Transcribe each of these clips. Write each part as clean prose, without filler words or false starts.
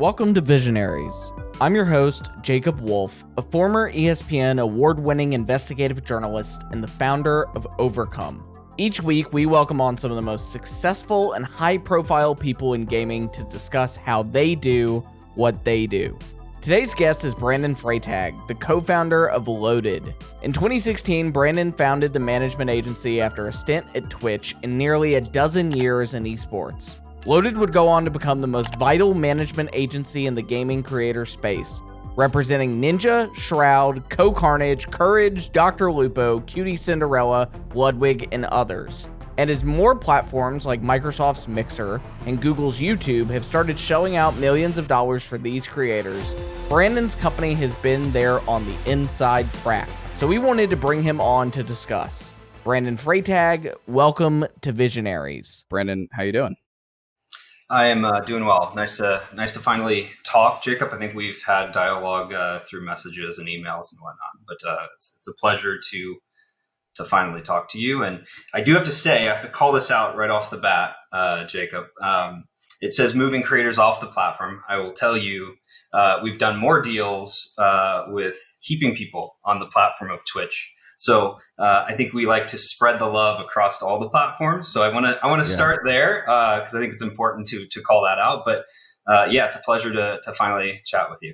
Welcome to Visionaries. I'm your host, Jacob Wolf, a former ESPN award-winning investigative journalist and the founder of Overcome. Each week, we welcome on some of the most successful and high-profile people in gaming to discuss how they do what they do. Today's guest is Brandon Freytag, the co-founder of Loaded. In 2016, Brandon founded the management agency after a stint at Twitch and nearly a dozen years in esports. Loaded would go on to become the most vital management agency in the gaming creator space, representing Ninja, Shroud, Co-Carnage, Courage, DrLupo, QTCinderella, Ludwig, and others. And as more platforms like Microsoft's Mixer and Google's YouTube have started shelling out millions of dollars for these creators, Brandon's company has been there on the inside track. So we wanted to bring him on to discuss. Brandon Freytag, welcome to Visionaries. Brandon, how you doing? I am doing well. Nice to finally talk, Jacob. I think we've had dialogue through messages and emails and whatnot, but it's a pleasure to finally talk to you. And I do have to say, I have to call this out right off the bat, Jacob. It says moving creators off the platform. I will tell you, we've done more deals with keeping people on the platform of Twitch. So I think we like to spread the love across all the platforms. So I want to start there because I think it's important to call that out. But it's a pleasure to finally chat with you.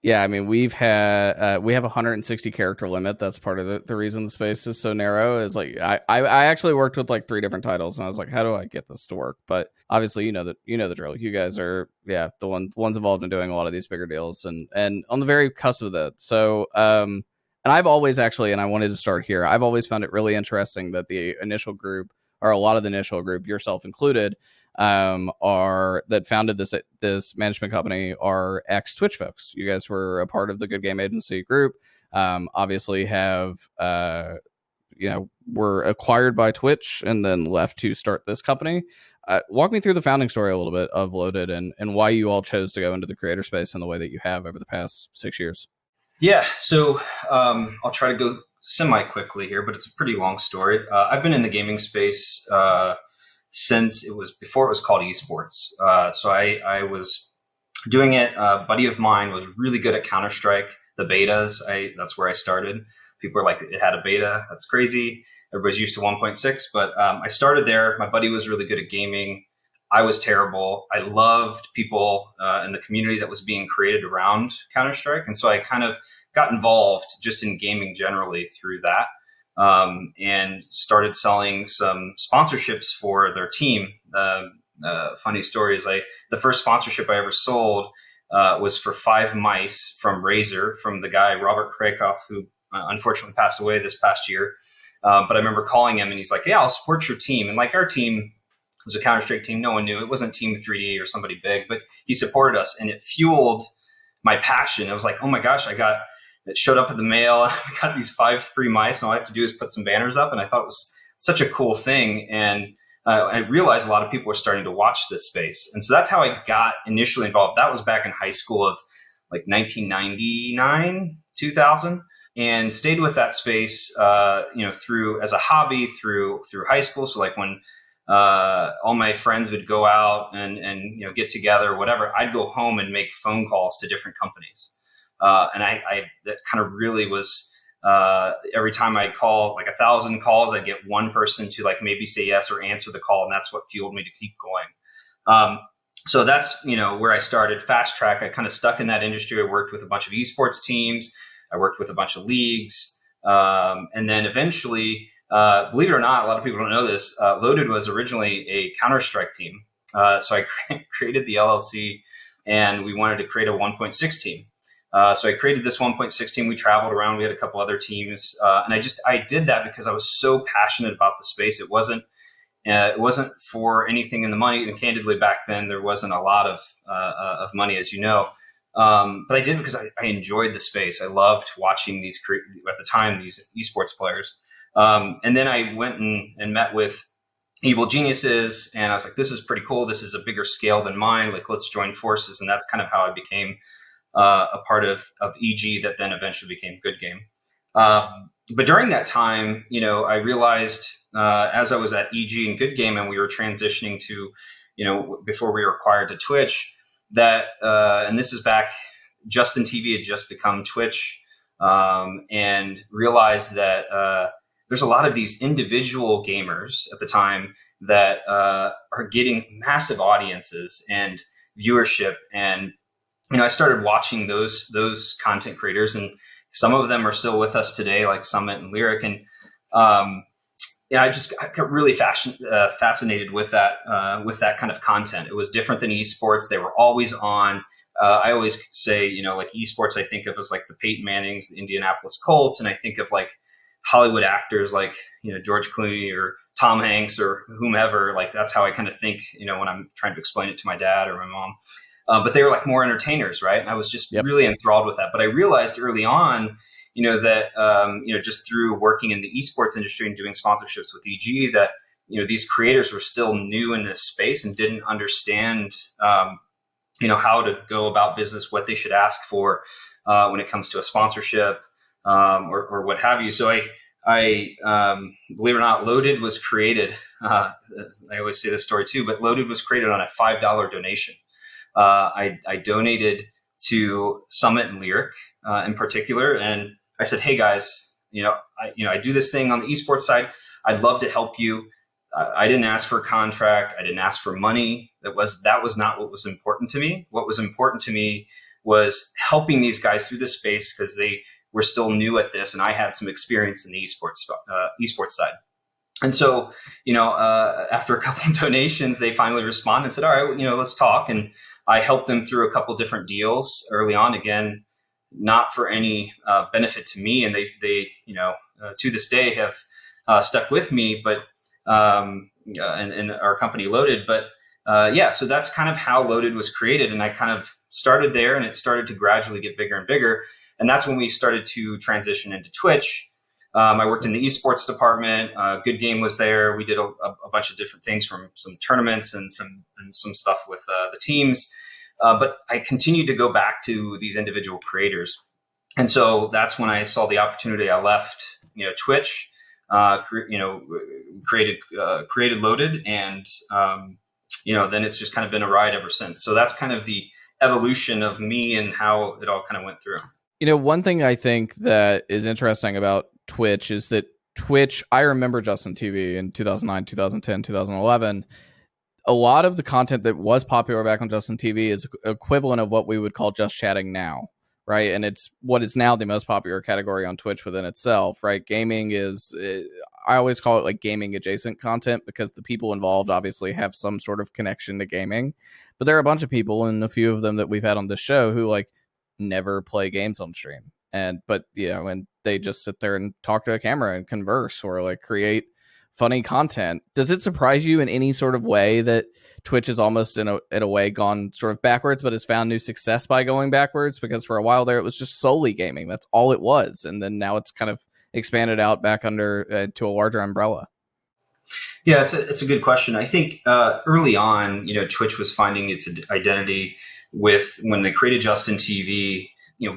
Yeah, I mean, we have a 160 character limit. That's part of the reason the space is so narrow. Is like I actually worked with like 3 different titles, and I was like, how do I get this to work? But obviously, you know the drill. You guys are the ones involved in doing a lot of these bigger deals, and on the very cusp of that. So and I've always actually, and I wanted to start here, I've always found it really interesting that the initial group, or a lot of the initial group, yourself included, that founded this management company are ex-Twitch folks. You guys were a part of the Good Game Agency group, obviously have, were acquired by Twitch and then left to start this company. Walk me through the founding story a little bit of Loaded and why you all chose to go into the creator space in the way that you have over the past 6 years. Yeah, so I'll try to go semi-quickly here, but it's a pretty long story. I've been in the gaming space since before it was called Esports. So I was doing it. A buddy of mine was really good at Counter-Strike, the betas. That's where I started. People were like, it had a beta. That's crazy. Everybody's used to 1.6, but I started there. My buddy was really good at gaming. I was terrible. I loved people in the community that was being created around Counter-Strike. And so I kind of got involved just in gaming generally through that and started selling some sponsorships for their team. Funny story is the first sponsorship I ever sold was for 5 mice from Razer, from the guy, Robert Krakoff, who unfortunately passed away this past year. But I remember calling him and he's like, yeah, I'll support your team. And like our team was a Counter-Strike team. No one knew. It wasn't Team 3D or somebody big, but he supported us and it fueled my passion. It was like, oh my gosh, it showed up in the mail. I got these 5 free mice and all I have to do is put some banners up. And I thought it was such a cool thing. And I realized a lot of people were starting to watch this space. And so that's how I got initially involved. That was back in high school of like 1999, 2000. And stayed with that space, through as a hobby through high school. So like when all my friends would go out and get together, whatever, I'd go home and make phone calls to different companies. And I that kind of really was every time I'd call like 1,000 calls, I'd get one person to like maybe say yes or answer the call. And that's what fueled me to keep going. So that's, where I started. Fast Track, I kind of stuck in that industry. I worked with a bunch of esports teams. I worked with a bunch of leagues. And then eventually, believe it or not, a lot of people don't know this, Loaded was originally a Counter-Strike team. So I created the LLC and we wanted to create a 1.6 team. So I created this 1.6 team. We traveled around. We had a couple other teams. And I did that because I was so passionate about the space. It wasn't for anything in the money. And candidly, back then, there wasn't a lot of money, as you know. But I did because I enjoyed the space. I loved watching these esports players. And then I went and met with Evil Geniuses, and I was like, this is pretty cool. This is a bigger scale than mine. Like, let's join forces. And that's kind of how I became a part of EG that then eventually became Good Game. But during that time, I realized as I was at EG and Good Game and we were transitioning to, before we were acquired to Twitch, that, and this is back, Justin TV had just become Twitch, and realized that there's a lot of these individual gamers at the time that are getting massive audiences and viewership. And, I started watching those content creators, and some of them are still with us today, like Summit and Lyric. And I got really fascinated with that kind of content. It was different than esports. They were always on. I always say, like esports, I think of as like the Peyton Mannings, the Indianapolis Colts, and I think of like Hollywood actors like, George Clooney or Tom Hanks or whomever. Like that's how I kind of think, when I'm trying to explain it to my dad or my mom. But they were like more entertainers, right? And I was just really enthralled with that. But I realized early on, that, just through working in the esports industry and doing sponsorships with EG, that, these creators were still new in this space and didn't understand, how to go about business, what they should ask for when it comes to a sponsorship or what have you. So I believe it or not, Loaded was created. I always say this story too, but Loaded was created on a $5 donation. I donated to Summit and Lyric in particular, and I said, "Hey guys, I do this thing on the esports side. I'd love to help you. I didn't ask for a contract. I didn't ask for money. That was not what was important to me. What was important to me was helping these guys through this space because they were still new at this, and I had some experience in the esports side." And so, after a couple of donations, they finally responded and said, "All right, let's talk." And I helped them through a couple different deals early on. Again, not for any benefit to me, and they to this day have stuck with me. But and our company Loaded. But so that's kind of how Loaded was created, and I kind of started there, and it started to gradually get bigger and bigger. And that's when we started to transition into Twitch. I worked in the esports department. Good Game was there. We did a bunch of different things, from some tournaments and some stuff with the teams. But I continued to go back to these individual creators. And so that's when I saw the opportunity. I left, Twitch, created Loaded, and then it's just kind of been a ride ever since. So that's kind of the evolution of me and how it all kind of went through. One thing I think that is interesting about Twitch is that Twitch, I remember Justin TV in 2009, 2010, 2011. A lot of the content that was popular back on Justin TV is equivalent of what we would call just chatting now, right? And it's what is now the most popular category on Twitch within itself, right? Gaming is, I always call it like gaming adjacent content, because the people involved obviously have some sort of connection to gaming. But there are a bunch of people, and a few of them that we've had on this show, who like never play games on stream. And they just sit there and talk to a camera and converse or like create funny content. Does it surprise you in any sort of way that Twitch is almost in a way gone sort of backwards, but has found new success by going backwards? Because for a while there, it was just solely gaming. That's all it was. And then now it's kind of expanded out back under to a larger umbrella. Yeah, it's a good question. I think early on, Twitch was finding its identity with when they created Justin TV.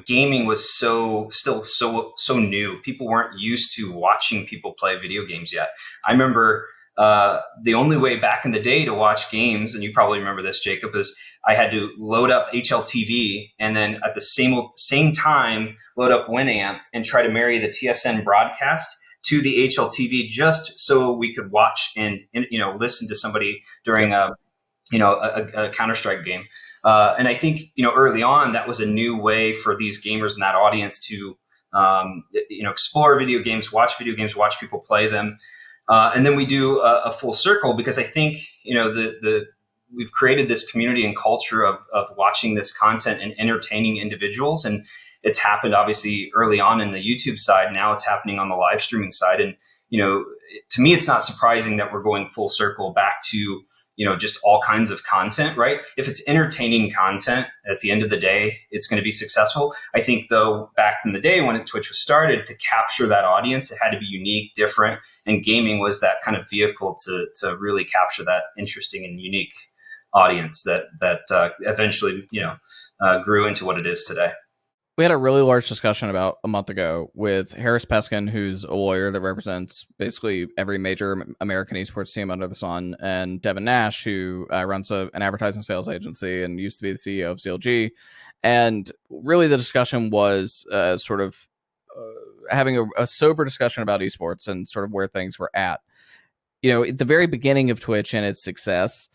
Gaming was still so new. People weren't used to watching people play video games yet. I remember the only way back in the day to watch games, and you probably remember this, Jacob, is I had to load up HLTV and then at the same time load up Winamp and try to marry the TSN broadcast to the HLTV just so we could watch and listen to somebody during a Counter-Strike game. And I think, early on, that was a new way for these gamers in that audience to, explore video games, watch people play them. And then we do a full circle, because I think, we've created this community and culture of watching this content and entertaining individuals. And it's happened obviously early on in the YouTube side. Now it's happening on the live streaming side. And, to me, it's not surprising that we're going full circle back to, just all kinds of content, right? If it's entertaining content, at the end of the day, it's going to be successful. I think, though, back in the day when Twitch was started, to capture that audience, it had to be unique, different, and gaming was that kind of vehicle to really capture that interesting and unique audience that eventually, grew into what it is today. We had a really large discussion about a month ago with Harris Peskin, who's a lawyer that represents basically every major American esports team under the sun, and Devin Nash, who runs an advertising sales agency and used to be the CEO of CLG. And really the discussion was sort of having a sober discussion about esports and sort of where things were at. At the very beginning of Twitch and its success,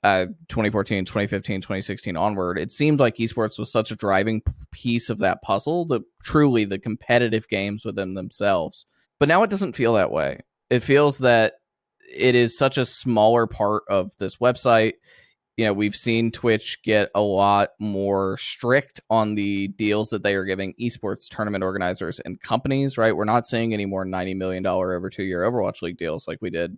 2014, 2015, 2016 onward, it seemed like esports was such a driving piece of that puzzle, that truly the competitive games within themselves. But now it doesn't feel that way. It feels that it is such a smaller part of this website. We've seen Twitch get a lot more strict on the deals that they are giving esports tournament organizers and companies, right? We're not seeing any more $90 million over 2-year Overwatch League deals like we did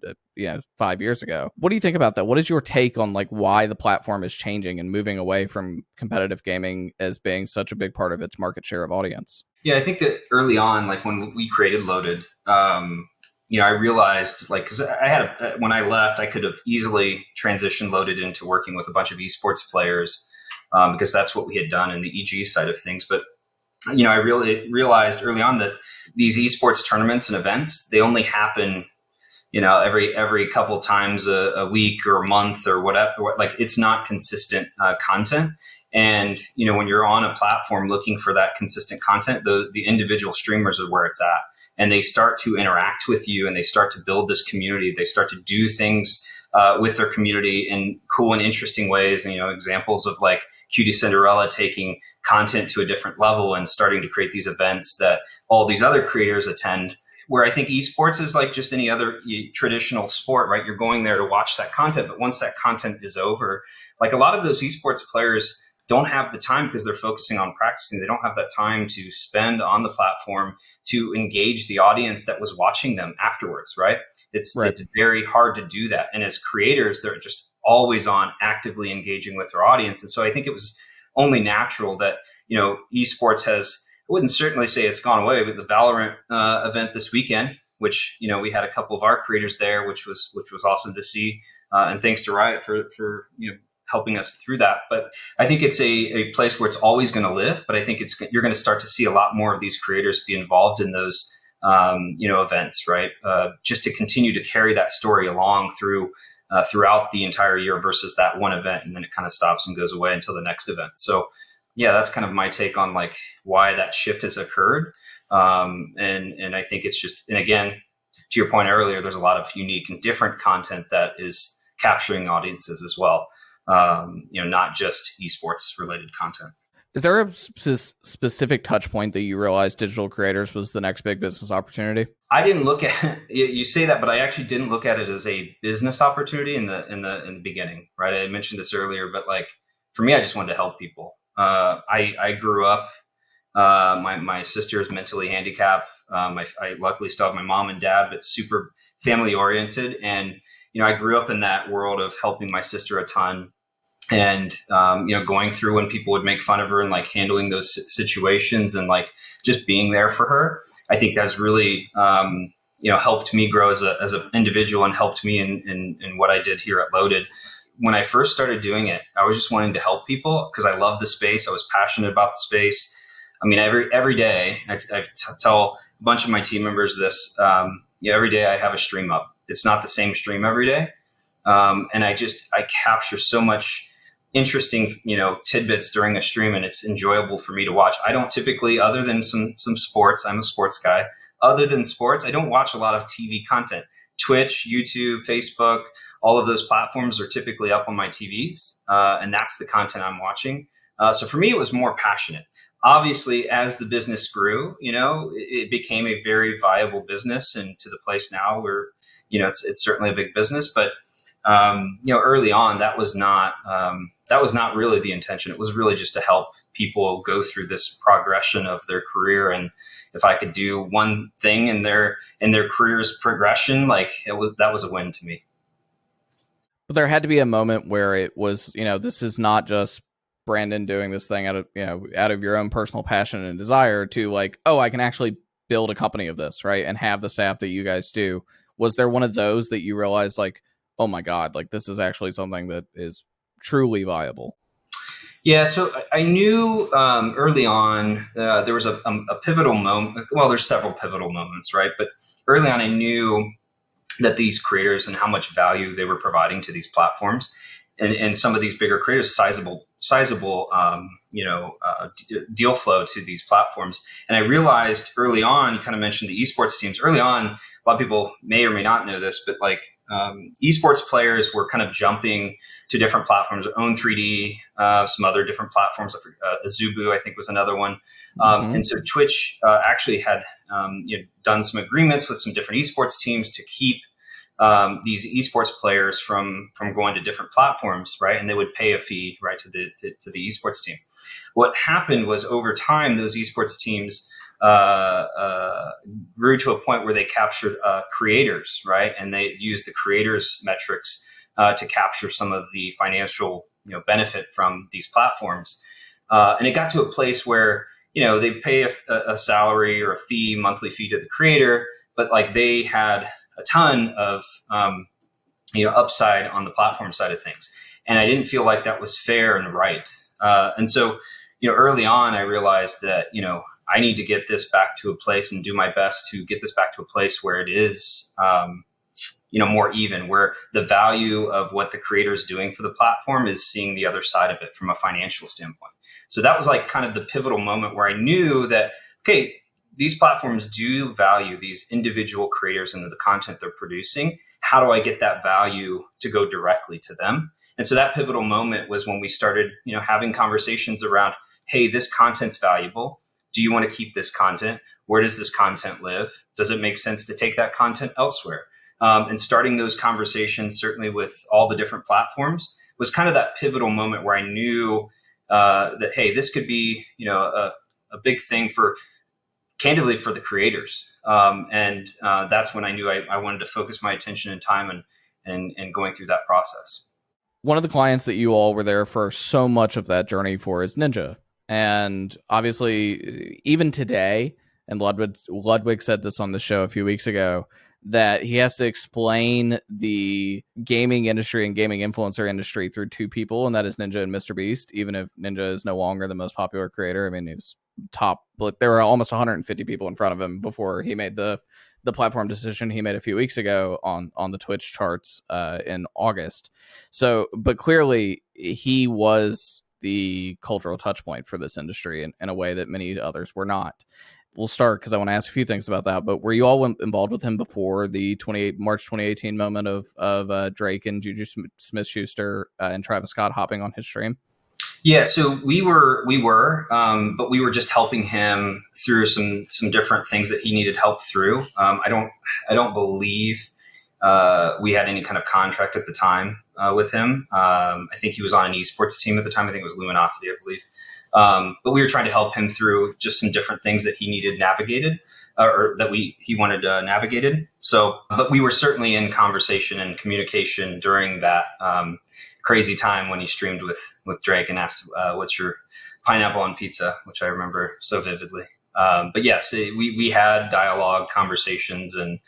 5 years ago. What do you think about that? What is your take on why the platform is changing and moving away from competitive gaming as being such a big part of its market share of audience? Yeah, I think that early on, when we created Loaded, I realized because when I left, I could have easily transitioned Loaded into working with a bunch of esports players because that's what we had done in the EG side of things. But, I really realized early on that these esports tournaments and events, they only happen, every couple times a week or a month or whatever. It's not consistent content. And, when you're on a platform looking for that consistent content, the individual streamers are where it's at. And they start to interact with you and they start to build this community. They start to do things with their community in cool and interesting ways. And, examples of QTCinderella taking content to a different level and starting to create these events that all these other creators attend, where I think esports is like just any other traditional sport, right? You're going there to watch that content. But once that content is over, a lot of those esports players don't have the time because they're focusing on practicing. They don't have that time to spend on the platform to engage the audience that was watching them afterwards, right? It's very hard to do that. And as creators, they're just always on, actively engaging with their audience. And so I think it was only natural that, esports has, I wouldn't certainly say it's gone away, but the Valorant event this weekend, which, we had a couple of our creators there, which was awesome to see. And thanks to Riot for helping us through that. But I think it's a place where it's always going to live. But I think you're going to start to see a lot more of these creators be involved in those, events, right? Just to continue to carry that story along throughout the entire year versus that one event. And then it kind of stops and goes away until the next event. So yeah, that's kind of my take on why that shift has occurred. And I think it's just, and again, to your point earlier, there's a lot of unique and different content that is capturing audiences as well. Not just esports related content. Is there a specific touch point that you realized digital creators was the next big business opportunity? I didn't look at you say that, but I actually didn't look at it as a business opportunity in the beginning, right? I mentioned this earlier, but for me, I just wanted to help people. I grew up. My sister is mentally handicapped. I luckily still have my mom and dad, but super family oriented, and I grew up in that world of helping my sister a ton. And, going through when people would make fun of her and handling those situations and just being there for her, I think that's really, helped me grow as an individual and helped me in what I did here at Loaded. When I first started doing it, I was just wanting to help people because I love the space. I was passionate about the space. I mean, every day I tell a bunch of my team members this, every day I have a stream up. It's not the same stream every day. And I capture so much interesting, tidbits during a stream, and it's enjoyable for me to watch. I don't typically, other than some sports, I'm a sports guy. Other than sports, I don't watch a lot of TV content. Twitch, YouTube, Facebook, all of those platforms are typically up on my TVs, and that's the content I'm watching. So for me, it was more passionate. Obviously, as the business grew, it became a very viable business, and to the place now where, it's certainly a big business, but early on, that was not really the intention. It was really just to help people go through this progression of their career. And if I could do one thing in their career's progression, that was a win to me. But there had to be a moment where it was, this is not just Brandon doing this thing out of your own personal passion and desire to I can actually build a company of this, right? And have the staff that you guys do. Was there one of those that you realized oh my God, this is actually something that is truly viable? Yeah, so I knew early on there was a pivotal moment. Well, there's several pivotal moments, right? But early on, I knew that these creators and how much value they were providing to these platforms, and some of these bigger creators, sizable, deal flow to these platforms. And I realized early on, you kind of mentioned the esports teams. Early on, a lot of people may or may not know this, but like esports players were kind of jumping to different platforms, Own 3D, some other different platforms. Azubu, I think, was another one. And so Twitch actually had done some agreements with some different esports teams to keep these esports players from going to different platforms, right? And they would pay a fee, right, to the esports team. What happened was over time, those esports teams grew to a point where they captured creators, right? And they used the creators metrics to capture some of the financial benefit from these platforms. And it got to a place where they pay a salary or a fee, monthly fee to the creator, but like they had a ton of upside on the platform side of things, and I didn't feel like that was fair and right. And so early on, I realized that I need to get this back to a place and do my best to get this back to a place where it is more even, where the value of what the creator is doing for the platform is seeing the other side of it from a financial standpoint. So that was like kind of the pivotal moment where I knew that, okay, these platforms do value these individual creators and the content they're producing. How do I get that value to go directly to them? And so that pivotal moment was when we started, having conversations around, hey, this content's valuable. Do you want to keep this content? Where does this content live? Does it make sense to take that content elsewhere? And starting those conversations, certainly with all the different platforms, was kind of that pivotal moment where I knew that, hey, this could be, a big thing candidly for the creators. And that's when I knew I wanted to focus my attention and time and going through that process. One of the clients that you all were there for so much of that journey for is Ninja. And obviously, even today, and Ludwig said this on the show a few weeks ago, that he has to explain the gaming industry and gaming influencer industry through two people, and that is Ninja and Mr. Beast, even if Ninja is no longer the most popular creator. I mean, he was top, but there were almost 150 people in front of him before he made the platform decision he made a few weeks ago on the Twitch charts in August. So, but clearly he was the cultural touch point for this industry in a way that many others were not. We'll start because I want to ask a few things about that. But were you all involved with him before the March 2018 moment of Drake and Juju Smith-Schuster and Travis Scott hopping on his stream? Yeah, so we were, but we were just helping him through some different things that he needed help through. I don't believe we had any kind of contract at the time with him. I think he was on an esports team at the time. I think it was Luminosity, I believe. But we were trying to help him through just some different things that he needed navigated, or that he wanted navigated. So, but we were certainly in conversation and communication during that crazy time when he streamed with Drake and asked, "What's your pineapple on pizza?" which I remember so vividly. But yes, we had dialogue, conversations, and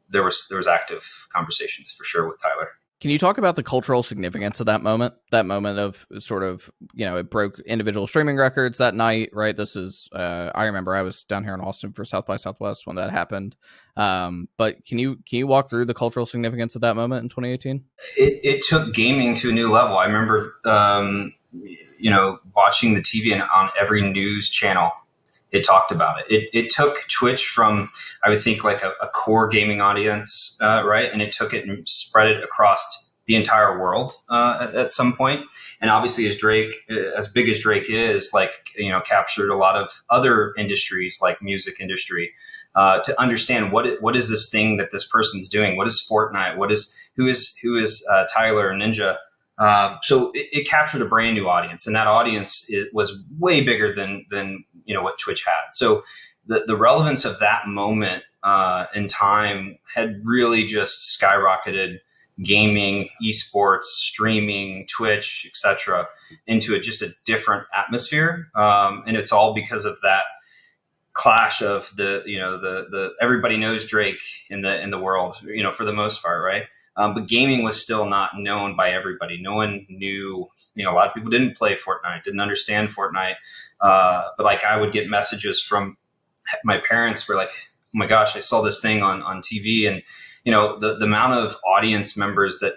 there was active conversations for sure with Tyler. Can you talk about the cultural significance of that moment of sort of, it broke individual streaming records that night, right? This is, I remember I was down here in Austin for South by Southwest when that happened. But can you walk through the cultural significance of that moment in 2018? It took gaming to a new level. I remember, watching the TV and on every news channel, it talked about it. It took Twitch from, I would think, like a core gaming audience, right? And it took it and spread it across the entire world at some point. And obviously, as big as Drake is, captured a lot of other industries like music industry to understand what is this thing that this person's doing? What is Fortnite? Who is Tyler and Ninja? So it captured a brand new audience, and that audience was way bigger than what Twitch had. So the relevance of that moment in time had really just skyrocketed gaming, esports, streaming, Twitch, etc., into just a different atmosphere. And it's all because of that clash of the everybody knows Drake in the world, for the most part, right? But gaming was still not known by everybody. No one knew, a lot of people didn't play Fortnite, didn't understand Fortnite. But like I would get messages from my parents were like, oh my gosh, I saw this thing on TV. And, the amount of audience members that,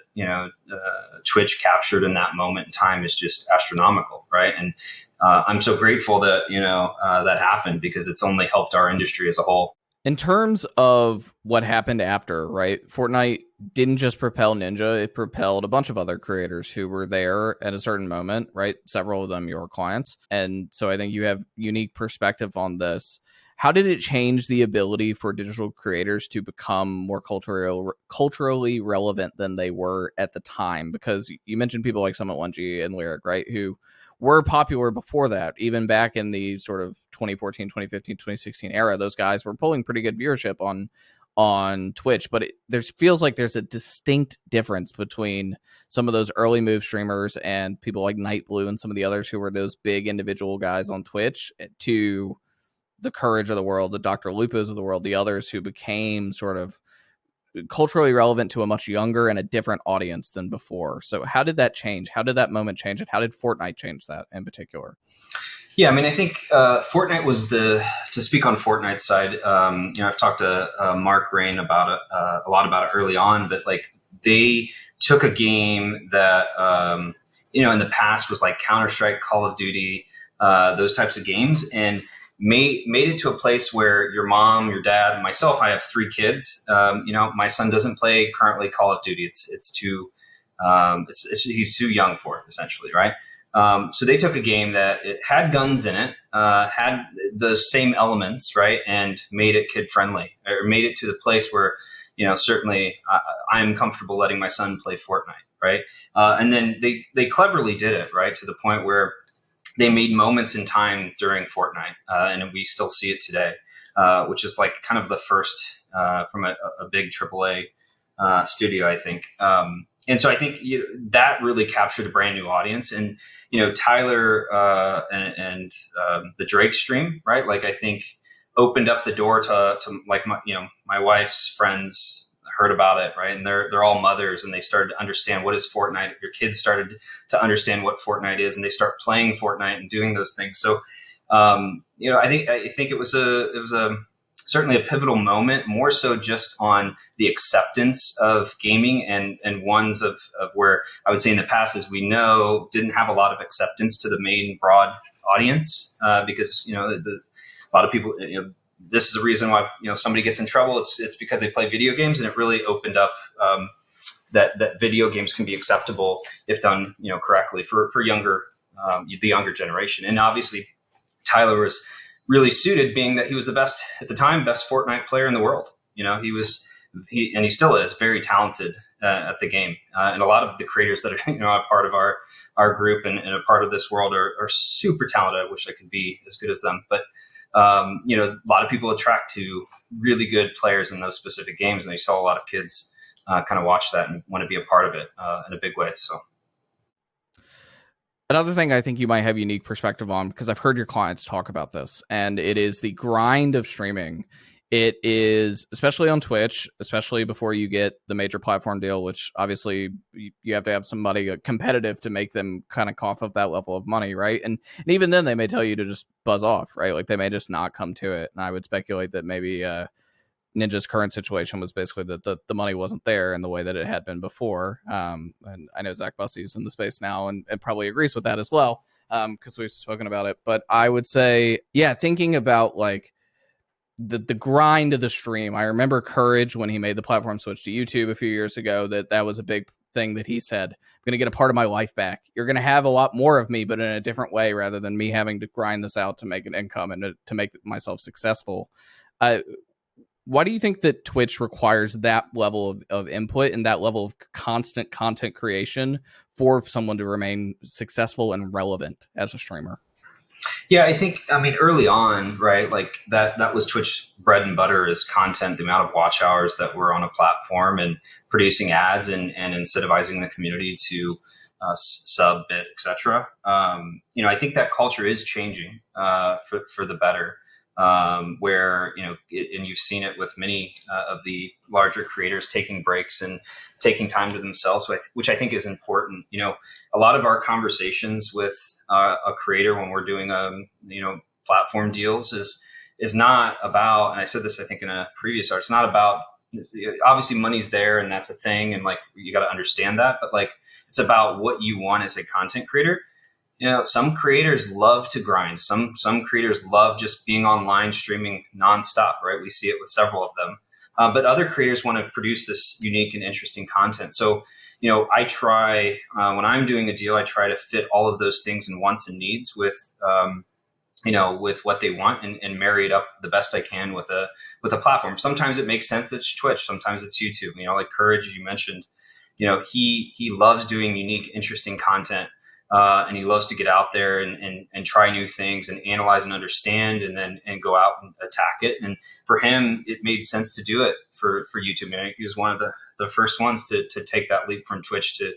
Twitch captured in that moment in time is just astronomical. Right. And I'm so grateful that, that happened, because it's only helped our industry as a whole. In terms of what happened after, right? Fortnite didn't just propel Ninja, it propelled a bunch of other creators who were there at a certain moment, right? Several of them your clients. And so I think you have unique perspective on this. How did it change the ability for digital creators to become more culturally relevant than they were at the time? Because you mentioned people like Summit 1G and Lyric, right? Who were popular before that, even back in the sort of 2014, 2015, 2016 era. Those guys were pulling pretty good viewership on Twitch, but there feels like there's a distinct difference between some of those early move streamers and people like Nightblue and some of the others who were those big individual guys on Twitch, to the Courage of the world, the DrLupos of the world, the others who became sort of culturally relevant to a much younger and a different audience than before. So how did that change? How did that moment change it? How did Fortnite change that in particular? Yeah, I mean, I think Fortnite was to speak on Fortnite's side, I've talked to Mark Rain about it, a lot about it early on, but like they took a game that, in the past was like Counter-Strike, Call of Duty, those types of games, and made it to a place where your mom, your dad, and myself, I have 3 kids. My son doesn't play currently Call of Duty. It's too, he's too young for it, essentially, right? So they took a game that it had guns in it, had the same elements, right, and made it kid friendly, or made it to the place where, certainly I'm comfortable letting my son play Fortnite, right? And then they cleverly did it, right, to the point where they made moments in time during Fortnite, and we still see it today, which is like kind of the first from a big AAA studio, I think. And so I think that really captured a brand new audience. And, Tyler and the Drake stream, right? Like I think opened up the door to like my wife's friends heard about it, right? And they're all mothers, and they started to understand what is Fortnite. Your kids started to understand what Fortnite is, and they start playing Fortnite and doing those things. So, I think it was certainly a pivotal moment, more so just on the acceptance of gaming and ones of where I would say in the past, as we know, didn't have a lot of acceptance to the main broad audience, because, a lot of people, this is the reason why, somebody gets in trouble. It's because they play video games, and it really opened up that video games can be acceptable if done, correctly for younger, the younger generation. And obviously Tyler was really suited, being that he was the best at the time, best Fortnite player in the world. He still is very talented at the game. And a lot of the creators that are, a part of our group and a part of this world are super talented. I wish I could be as good as them, but a lot of people attract to really good players in those specific games. And you saw a lot of kids kind of watch that and want to be a part of it in a big way. So. Another thing I think you might have unique perspective on, because I've heard your clients talk about this, and it is the grind of streaming. It is, especially on Twitch, especially before you get the major platform deal, which obviously you have to have somebody competitive to make them kind of cough up that level of money, right? And even then, they may tell you to just buzz off, right? Like they may just not come to it. And I would speculate that maybe Ninja's current situation was basically that the money wasn't there in the way that it had been before. And I know Zach Bussey's in the space now and probably agrees with that as well, because we've spoken about it. But I would say, yeah, thinking about like the grind of the stream. I remember Courage when he made the platform switch to YouTube a few years ago, that was a big thing that he said, I'm going to get a part of my life back. You're going to have a lot more of me, but in a different way, rather than me having to grind this out to make an income and to make myself successful. Why do you think that Twitch requires that level of input and that level of constant content creation for someone to remain successful and relevant as a streamer? Yeah, I mean, early on, right, like that was Twitch bread and butter is content, the amount of watch hours that were on a platform and producing ads and incentivizing the community to sub, bit, etc. I think that culture is changing for the better. where, and you've seen it with many of the larger creators taking breaks and taking time to themselves, which I think is important. A lot of our conversations with a creator when we're doing, platform deals is not about, and I said this, I think in a previous art, it's not about, obviously money's there and that's a thing. And like, you got to understand that, but like, it's about what you want as a content creator. Some creators love to grind. Some creators love just being online, streaming nonstop, right? We see it with several of them. But other creators want to produce this unique and interesting content. So, I try, when I'm doing a deal, I try to fit all of those things and wants and needs with what they want and marry it up the best I can with a platform. Sometimes it makes sense. It's Twitch. Sometimes it's YouTube. Like Courage, as you mentioned, he loves doing unique, interesting content. And he loves to get out there and try new things and analyze and understand and go out and attack it. And for him, it made sense to do it for YouTube. He was one of the first ones to take that leap from Twitch to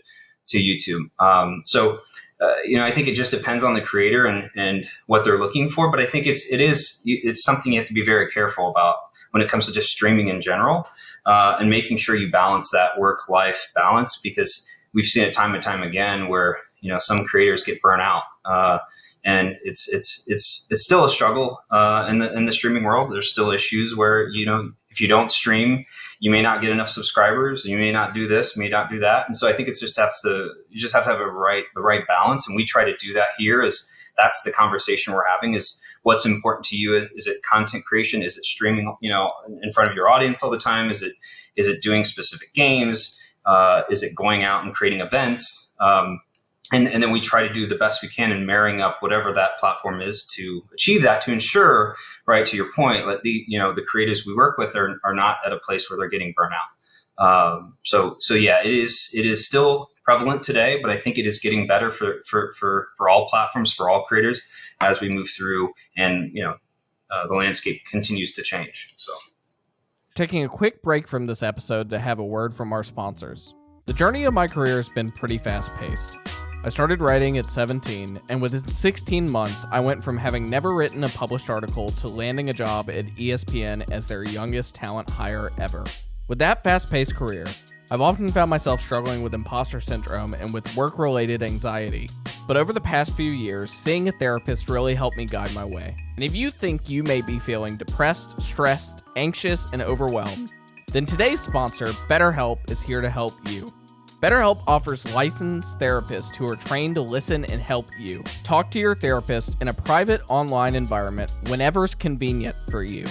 YouTube. I think it just depends on the creator and what they're looking for. But I think it's something you have to be very careful about when it comes to just streaming in general, and making sure you balance that work-life balance, because we've seen it time and time again where some creators get burnt out, and it's still a struggle in the streaming world. There's still issues where if you don't stream, you may not get enough subscribers. You may not do this, may not do that, and so I think you just have to have the right balance. And we try to do that here. That's the conversation we're having: is what's important to you? Is it content creation? Is it streaming in front of your audience all the time? Is it doing specific games? Is it going out and creating events? And then we try to do the best we can in marrying up whatever that platform is to achieve that, to ensure, right, to your point, that the creators we work with are not at a place where they're getting burnt out. So yeah, it is still prevalent today, but I think it is getting better for all platforms, for all creators, as we move through, and the landscape continues to change. So, taking a quick break from this episode to have a word from our sponsors. The journey of my career has been pretty fast-paced. I started writing at 17, and within 16 months, I went from having never written a published article to landing a job at ESPN as their youngest talent hire ever. With that fast-paced career, I've often found myself struggling with imposter syndrome and with work-related anxiety. But over the past few years, seeing a therapist really helped me guide my way. And if you think you may be feeling depressed, stressed, anxious, and overwhelmed, then today's sponsor, BetterHelp, is here to help you. BetterHelp offers licensed therapists who are trained to listen and help you. Talk to your therapist in a private online environment whenever's convenient for you.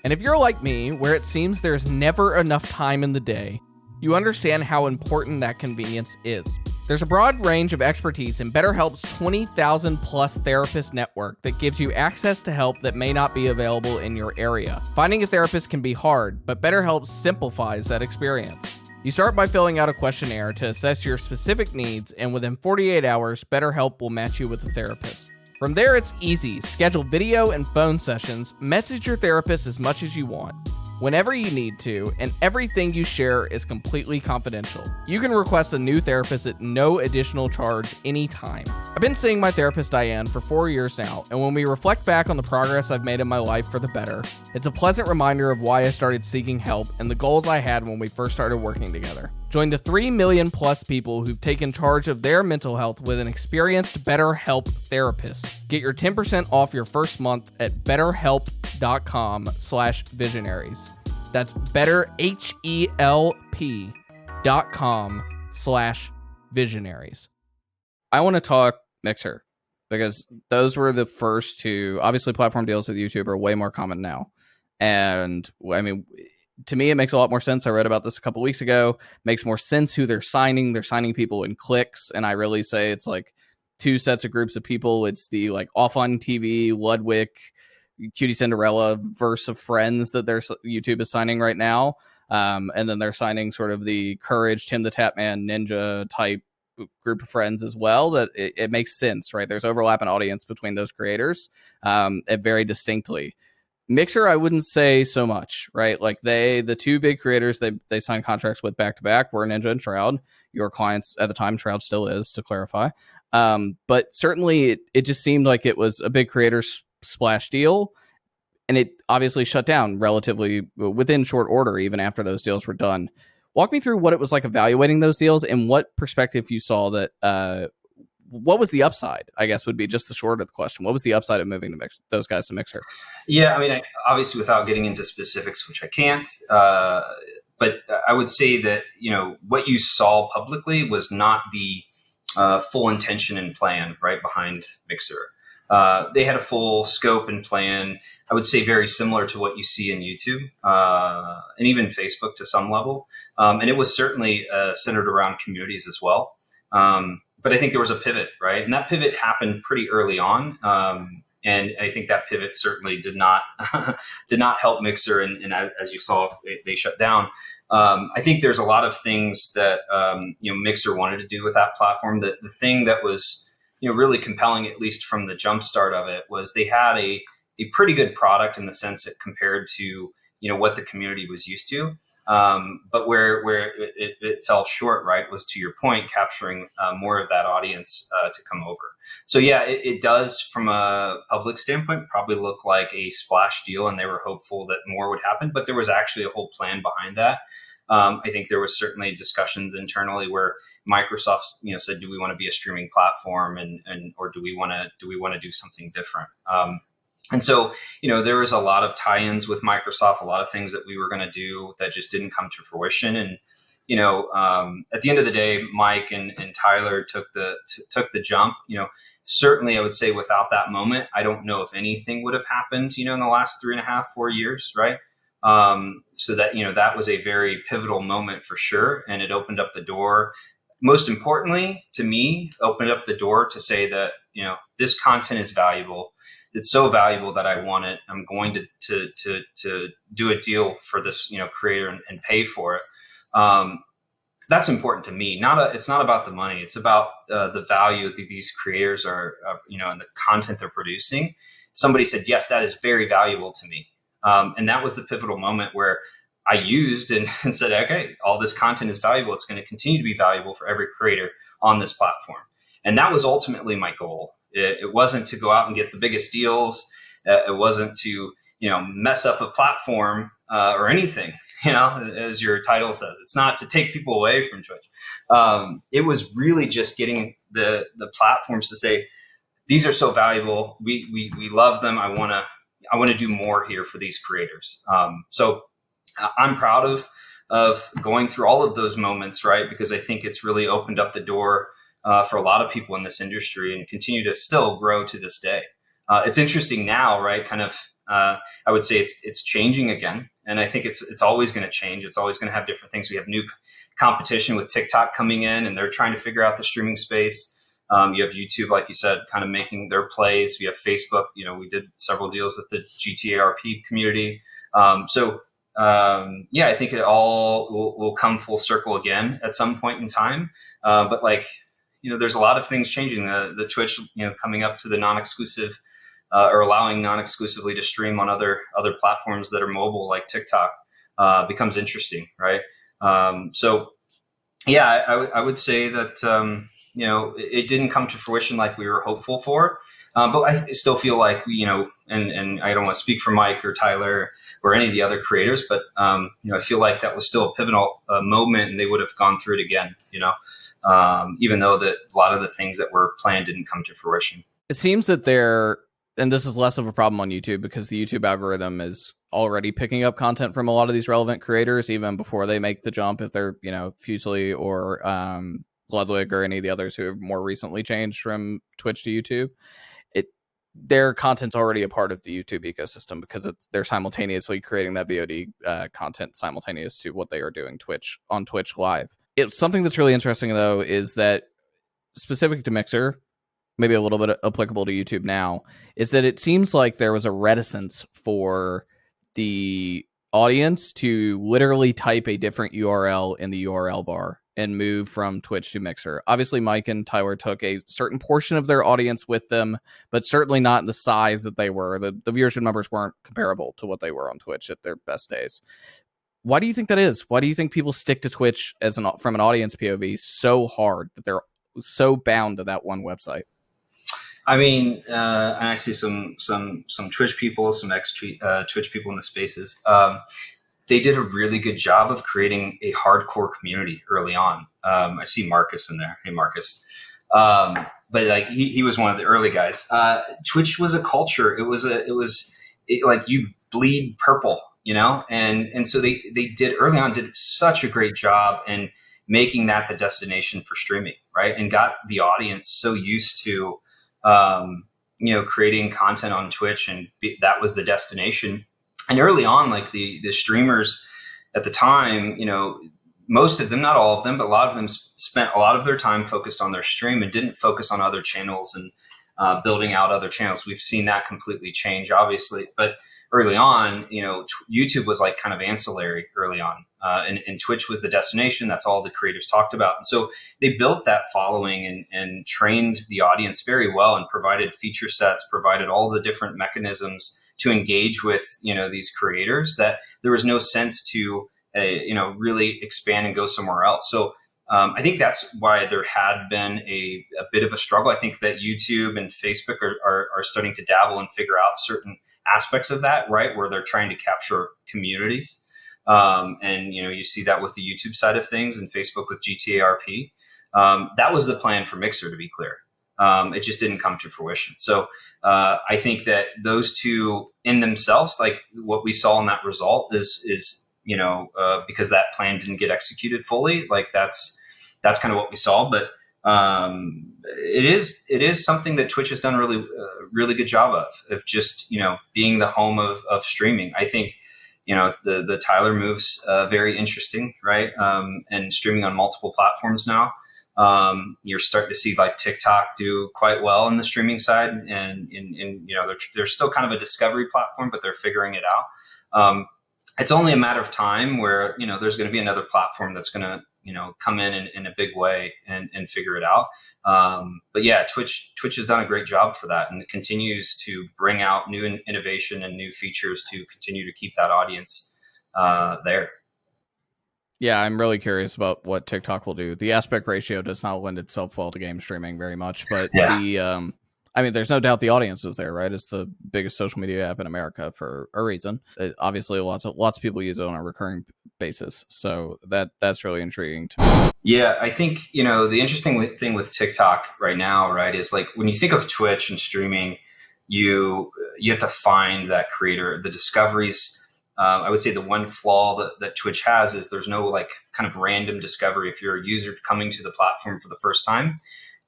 And if you're like me, where it seems there's never enough time in the day, you understand how important that convenience is. There's a broad range of expertise in BetterHelp's 20,000 plus therapist network that gives you access to help that may not be available in your area. Finding a therapist can be hard, but BetterHelp simplifies that experience. You start by filling out a questionnaire to assess your specific needs, and within 48 hours, BetterHelp will match you with a therapist. From there, it's easy. Schedule video and phone sessions, message your therapist as much as you want, whenever you need to, and everything you share is completely confidential. You can request a new therapist at no additional charge anytime. I've been seeing my therapist Diane for 4 years now, and when we reflect back on the progress I've made in my life for the better, it's a pleasant reminder of why I started seeking help and the goals I had when we first started working together. Join the 3 million plus people who've taken charge of their mental health with an experienced BetterHelp therapist. Get your 10% off your first month at betterhelp.com/visionaries. That's betterhelp.com/visionaries. I want to talk Mixer, because those were the first two. Obviously, platform deals with YouTube are way more common now. And I mean, to me, it makes a lot more sense. I read about this a couple weeks ago. Makes more sense who they're signing. They're signing people in clicks. And I really say it's like two sets of groups of people. It's the like offline TV, Ludwig, QTCinderella verse of friends that their YouTube is signing right now. And then they're signing sort of the Courage, Tim the Tapman, Ninja type group of friends as well. That it makes sense, right? There's overlap in audience between those creators, very distinctly. Mixer, I wouldn't say so much, right? Like the two big creators they signed contracts with back to back were Ninja and Shroud. Your clients at the time, Shroud still is, to clarify. But certainly it just seemed like it was a big creator splash deal. and it obviously shut down relatively within short order, even after those deals were done. Walk me through what it was like evaluating those deals and what perspective you saw that, what was the upside, I guess would be just the short of the question. What was the upside of moving those guys to Mixer? Yeah, I mean, obviously without getting into specifics, which I can't, but I would say that, what you saw publicly was not the full intention and plan right behind Mixer. They had a full scope and plan, I would say very similar to what you see in YouTube and even Facebook to some level. And it was certainly centered around communities as well. But I think there was a pivot, right? And that pivot happened pretty early on. And I think that pivot certainly did not help Mixer. And as you saw, they shut down. I think there's a lot of things that Mixer wanted to do with that platform. The thing that was really compelling, at least from the jump start of it, was they had a pretty good product in the sense that compared to what the community was used to. But where it fell short, right, was, to your point, capturing more of that audience to come over. So yeah, it does from a public standpoint probably look like a splash deal, and they were hopeful that more would happen. But there was actually a whole plan behind that. I think there was certainly discussions internally where Microsoft, said, "Do we want to be a streaming platform, and or do we want to do something different?" And so, there was a lot of tie-ins with Microsoft, a lot of things that we were going to do that just didn't come to fruition. And, at the end of the day, Mike and Tyler took the jump. Certainly I would say without that moment, I don't know if anything would have happened, in the last 3.5, 4 years. Right. So that, that was a very pivotal moment for sure. And it opened up the door. Most importantly, to me, opened up the door to say that, this content is valuable. It's so valuable that I want it. I'm going to do a deal for this, creator and pay for it. That's important to me. It's not about the money. It's about the value that these creators are, and the content they're producing. Somebody said, yes, that is very valuable to me. And that was the pivotal moment where I used and said, okay, all this content is valuable. It's going to continue to be valuable for every creator on this platform. And that was ultimately my goal. It wasn't to go out and get the biggest deals. It wasn't to, mess up a platform or anything, as your title says. It's not to take people away from Twitch. It was really just getting the platforms to say, these are so valuable. We love them. I want to do more here for these creators. So I'm proud of going through all of those moments, right? Because I think it's really opened up the door for a lot of people in this industry and continue to still grow to this day. It's interesting now, right? Kind of, I would say it's changing again. And I think it's always going to change. It's always going to have different things. We have new competition with TikTok coming in, and they're trying to figure out the streaming space. You have YouTube, like you said, kind of making their plays. You have Facebook. We did several deals with the GTA RP community. I think it all will come full circle again at some point in time. But there's a lot of things changing. The Twitch, coming up to the non-exclusive or allowing non-exclusively to stream on other platforms that are mobile, like TikTok, becomes interesting, right? I would say that it didn't come to fruition like we were hopeful for, but I still feel like and I don't want to speak for Mike or Tyler or any of the other creators, but I feel like that was still a pivotal moment, and they would have gone through it again, even though that a lot of the things that were planned didn't come to fruition. It seems that and this is less of a problem on YouTube because the YouTube algorithm is already picking up content from a lot of these relevant creators, even before they make the jump, if they're, Fusely or Ludwig or any of the others who have more recently changed from Twitch to YouTube. Their content's already a part of the YouTube ecosystem because they're simultaneously creating that VOD content simultaneous to what they are doing on Twitch Live. It's something that's really interesting, though, is that specific to Mixer, maybe a little bit applicable to YouTube now, is that it seems like there was a reticence for the audience to literally type a different URL in the URL bar and move from Twitch to Mixer. Obviously, Mike and Tyler took a certain portion of their audience with them, but certainly not in the size that they were. The viewership numbers weren't comparable to what they were on Twitch at their best days. Why do you think that is? Why do you think people stick to Twitch from an audience POV so hard that they're so bound to that one website? I mean, and I see some Twitch people, some Twitch people in the spaces. They did a really good job of creating a hardcore community early on. I see Marcus in there. Hey, Marcus. But like he was one of the early guys. Twitch was a culture. It was like you bleed purple, you know, and so they did early on did such a great job in making that the destination for streaming, right? And got the audience so used to creating content on Twitch, and that was the destination. And early on, like the streamers at the time, most of them, not all of them, but a lot of them spent a lot of their time focused on their stream and didn't focus on other channels and building out other channels. We've seen that completely change, obviously. But early on, YouTube was like kind of ancillary early on. And Twitch was the destination. That's all the creators talked about. And so they built that following and trained the audience very well and provided feature sets, provided all the different mechanisms to engage with, these creators, that there was no sense to, really expand and go somewhere else. So I think that's why there had been a bit of a struggle. I think that YouTube and Facebook are starting to dabble and figure out certain aspects of that, right, where they're trying to capture communities. And, you see that with the YouTube side of things and Facebook with GTA RP. That was the plan for Mixer, to be clear. It just didn't come to fruition. So I think that those two in themselves, like what we saw in that result is because that plan didn't get executed fully, like that's kind of what we saw. But it is something that Twitch has done really good job of just, being the home of streaming. I think, the Tyler move's very interesting, right? And streaming on multiple platforms now. You're starting to see like TikTok do quite well in the streaming side, and they're still kind of a discovery platform, but they're figuring it out. It's only a matter of time where, there's going to be another platform that's going to, come in a big way and figure it out. But yeah, Twitch has done a great job for that, and it continues to bring out new innovation and new features to continue to keep that audience there. Yeah, I'm really curious about what TikTok will do. The aspect ratio does not lend itself well to game streaming very much, but yeah. There's no doubt the audience is there, right? It's the biggest social media app in America for a reason. Obviously, lots of people use it on a recurring basis, so that's really intriguing to me. Yeah, I think the interesting thing with TikTok right now, right, is like when you think of Twitch and streaming, you have to find that creator, the discoveries. I would say the one flaw that Twitch has is there's no like kind of random discovery. If you're a user coming to the platform for the first time,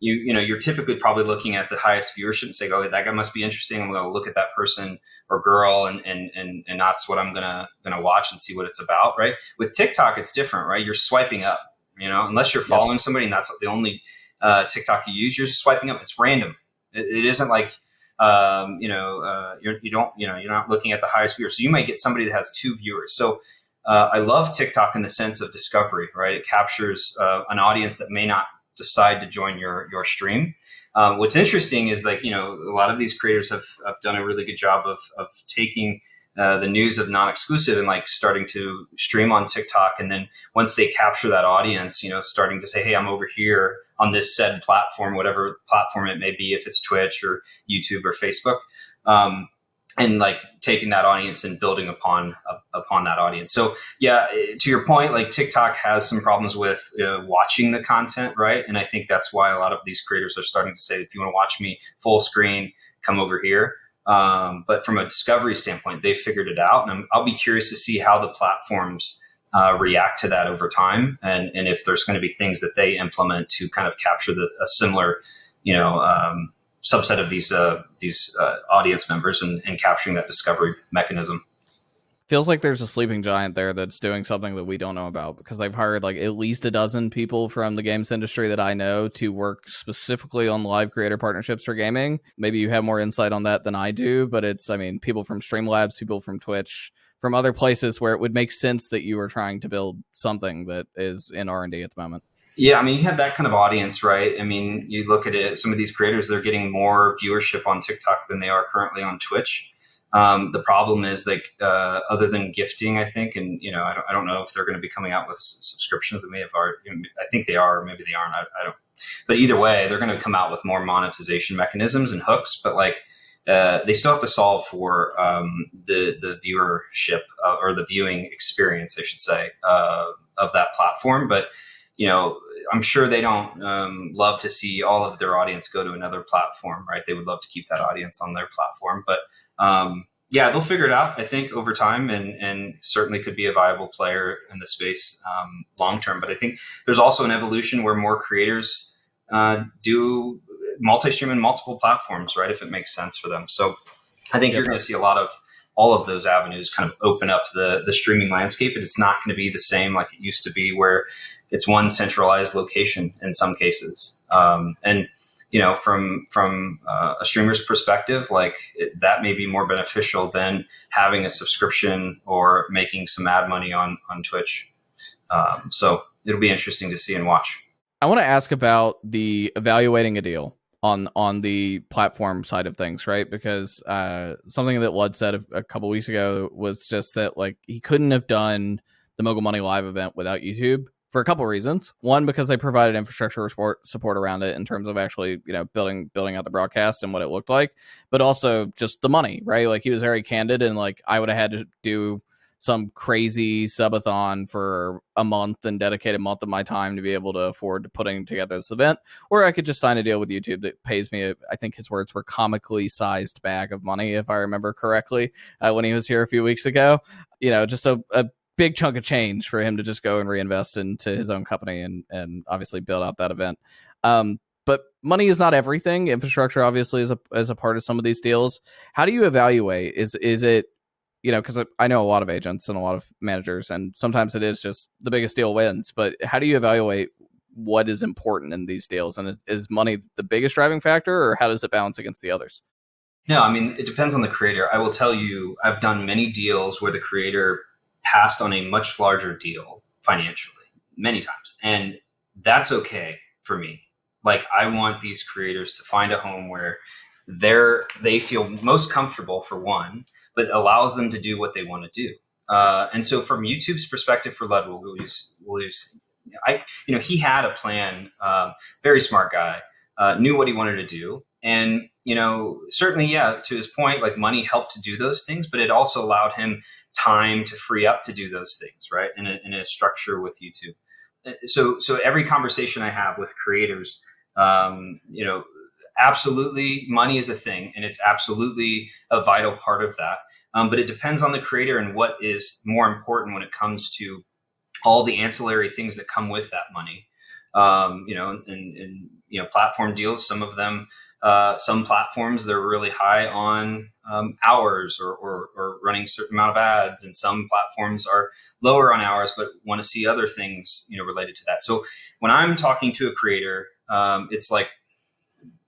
you're typically probably looking at the highest viewership and say, oh, that guy must be interesting. I'm going to look at that person or girl, and that's what I'm gonna watch and see what it's about, right? With TikTok, it's different, right? You're swiping up, unless you're following somebody and that's the only TikTok you use. You're just swiping up. It's random. It isn't like you're not looking at the highest viewer. So you might get somebody that has 2 viewers. So I love TikTok in the sense of discovery, right? It captures an audience that may not decide to join your stream. What's interesting is like, a lot of these creators have done a really good job of taking the news of non-exclusive and like starting to stream on TikTok. And then once they capture that audience, starting to say, hey, I'm over here on this said platform, whatever platform it may be, if it's Twitch or YouTube or Facebook, and like taking that audience and building upon that audience. So yeah, to your point, like TikTok has some problems with watching the content, right? And I think that's why a lot of these creators are starting to say, if you want to watch me full screen, come over here. But from a discovery standpoint, they figured it out, and I'll be curious to see how the platforms react to that over time, and if there's going to be things that they implement to kind of capture a similar, subset of these audience members and capturing that discovery mechanism. Feels like there's a sleeping giant there that's doing something that we don't know about, because they've hired like at least a dozen people from the games industry that I know to work specifically on live creator partnerships for gaming. Maybe you have more insight on that than I do, but it's, people from Streamlabs, people from Twitch, from other places where it would make sense that you were trying to build something that is in R&D at the moment. Yeah, you have that kind of audience, right? You look at it, some of these creators, they're getting more viewership on TikTok than they are currently on Twitch. The problem is other than gifting, I think, and I don't know if they're going to be coming out with subscriptions. That may have already. I think they are, or maybe they aren't. I don't. But either way, they're going to come out with more monetization mechanisms and hooks. But they still have to solve for the viewership or the viewing experience, I should say, of that platform. But I'm sure they don't love to see all of their audience go to another platform, right? They would love to keep that audience on their platform, but they'll figure it out, I think, over time, and certainly could be a viable player in the space long term. But I think there's also an evolution where more creators do multi-stream in multiple platforms, right? If it makes sense for them. So I think you're going to see a lot of all of those avenues kind of open up the streaming landscape, and it's not going to be the same like it used to be, where it's one centralized location in some cases. And from a streamer's perspective, that may be more beneficial than having a subscription or making some ad money on Twitch. So it'll be interesting to see and watch. I want to ask about the evaluating a deal on the platform side of things, right? Because something that Lud said a couple weeks ago was just that he couldn't have done the Mogul Money Live event without YouTube for a couple of reasons. One, because they provided infrastructure support around it in terms of actually, building out the broadcast and what it looked like, but also just the money, right? He was very candid, and I would have had to do some crazy subathon for a month and dedicate a month of my time to be able to afford to putting together this event, or I could just sign a deal with YouTube that pays me, I think his words were comically sized bag of money, if I remember correctly, when he was here a few weeks ago. Just a big chunk of change for him to just go and reinvest into his own company and obviously build out that event. But money is not everything. Infrastructure obviously is a part of some of these deals. How do you evaluate? Is it, because I know a lot of agents and a lot of managers, and sometimes it is just the biggest deal wins. But how do you evaluate what is important in these deals? And is money the biggest driving factor, or how does it balance against the others? No, I mean, it depends on the creator. I will tell you, I've done many deals where the creator passed on a much larger deal financially many times. And that's okay for me. I want these creators to find a home where they feel most comfortable, for one, but allows them to do what they want to do. And so from YouTube's perspective for Ludwig, he had a plan, very smart guy, knew what he wanted to do. And, certainly, to his point, money helped to do those things, but it also allowed him time to free up to do those things, right? In a structure with YouTube. So every conversation I have with creators, absolutely money is a thing, and it's absolutely a vital part of that. But it depends on the creator and what is more important when it comes to all the ancillary things that come with that money. Platform deals, some of them, some platforms, they're really high on hours or running a certain amount of ads, and some platforms are lower on hours but want to see other things related to that. So when I'm talking to a creator, it's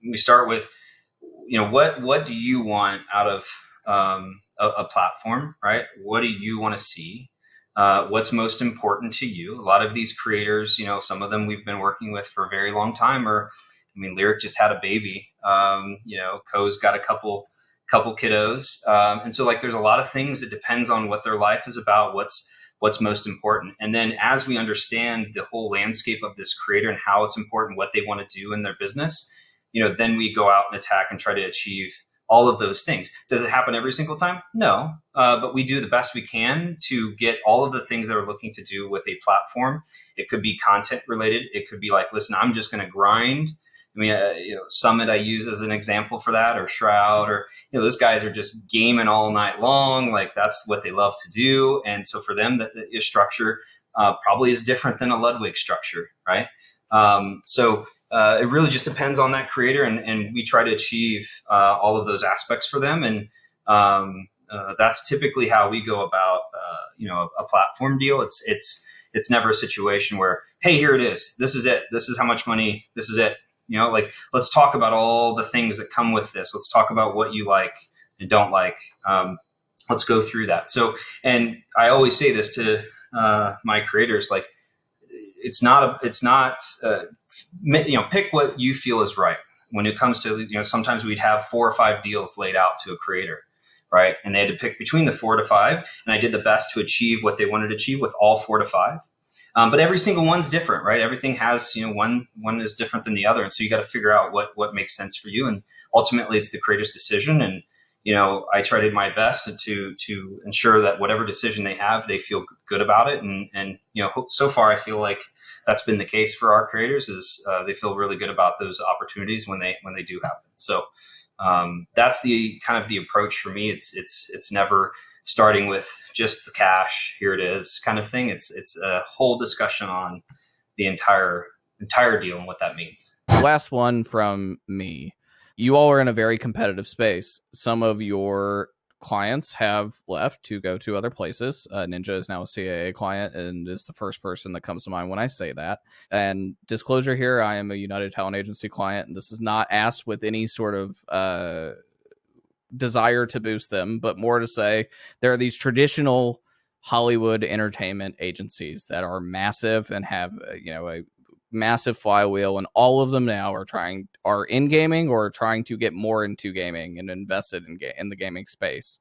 we start with what do you want out of a platform, right? What do you want to see? What's most important to you? A lot of these creators, some of them we've been working with for a very long time, Lyric just had a baby. Ko's got a couple kiddos. And so there's a lot of things that depends on what their life is about, what's most important. And then as we understand the whole landscape of this creator and how it's important, what they want to do in their business, then we go out and attack and try to achieve all of those things. Does it happen every single time? No. But we do the best we can to get all of the things that we're looking to do with a platform. It could be content related. It could be listen, I'm just going to grind. Summit I use as an example for that, or Shroud, or, those guys are just gaming all night long. That's what they love to do. And so for them, the structure probably is different than a Ludwig structure, right? It really just depends on that creator, and we try to achieve all of those aspects for them. And that's typically how we go about, a platform deal. It's never a situation where, hey, here it is. This is it. This is how much money. This is it. Let's talk about all the things that come with this. Let's talk about what you like and don't like. Let's go through that. So, and I always say this to my creators, pick what you feel is right. When it comes to, sometimes we'd have 4 or 5 deals laid out to a creator, right? And they had to pick between the 4 to 5, and I did the best to achieve what they wanted to achieve with all 4 to 5. But every single one's different, right? Everything has, one is different than the other. And so you got to figure out what makes sense for you. And ultimately it's the creator's decision. And, I try to do my best to ensure that whatever decision they have, they feel good about it. And so far I feel like that's been the case for our creators is they feel really good about those opportunities when they do happen. So that's the kind of the approach for me. It's never starting with just the cash, here it is kind of thing. It's a whole discussion on the entire deal and what that means. Last one from me. You all are in a very competitive space. Some of your clients have left to go to other places. Ninja is now a CAA client and is the first person that comes to mind when I say that. And disclosure here, I am a United Talent Agency client, and this is not asked with any sort of desire to boost them, but more to say there are these traditional Hollywood entertainment agencies that are massive and have a massive flywheel, and all of them now are in gaming or trying to get more into gaming and invested in the gaming space.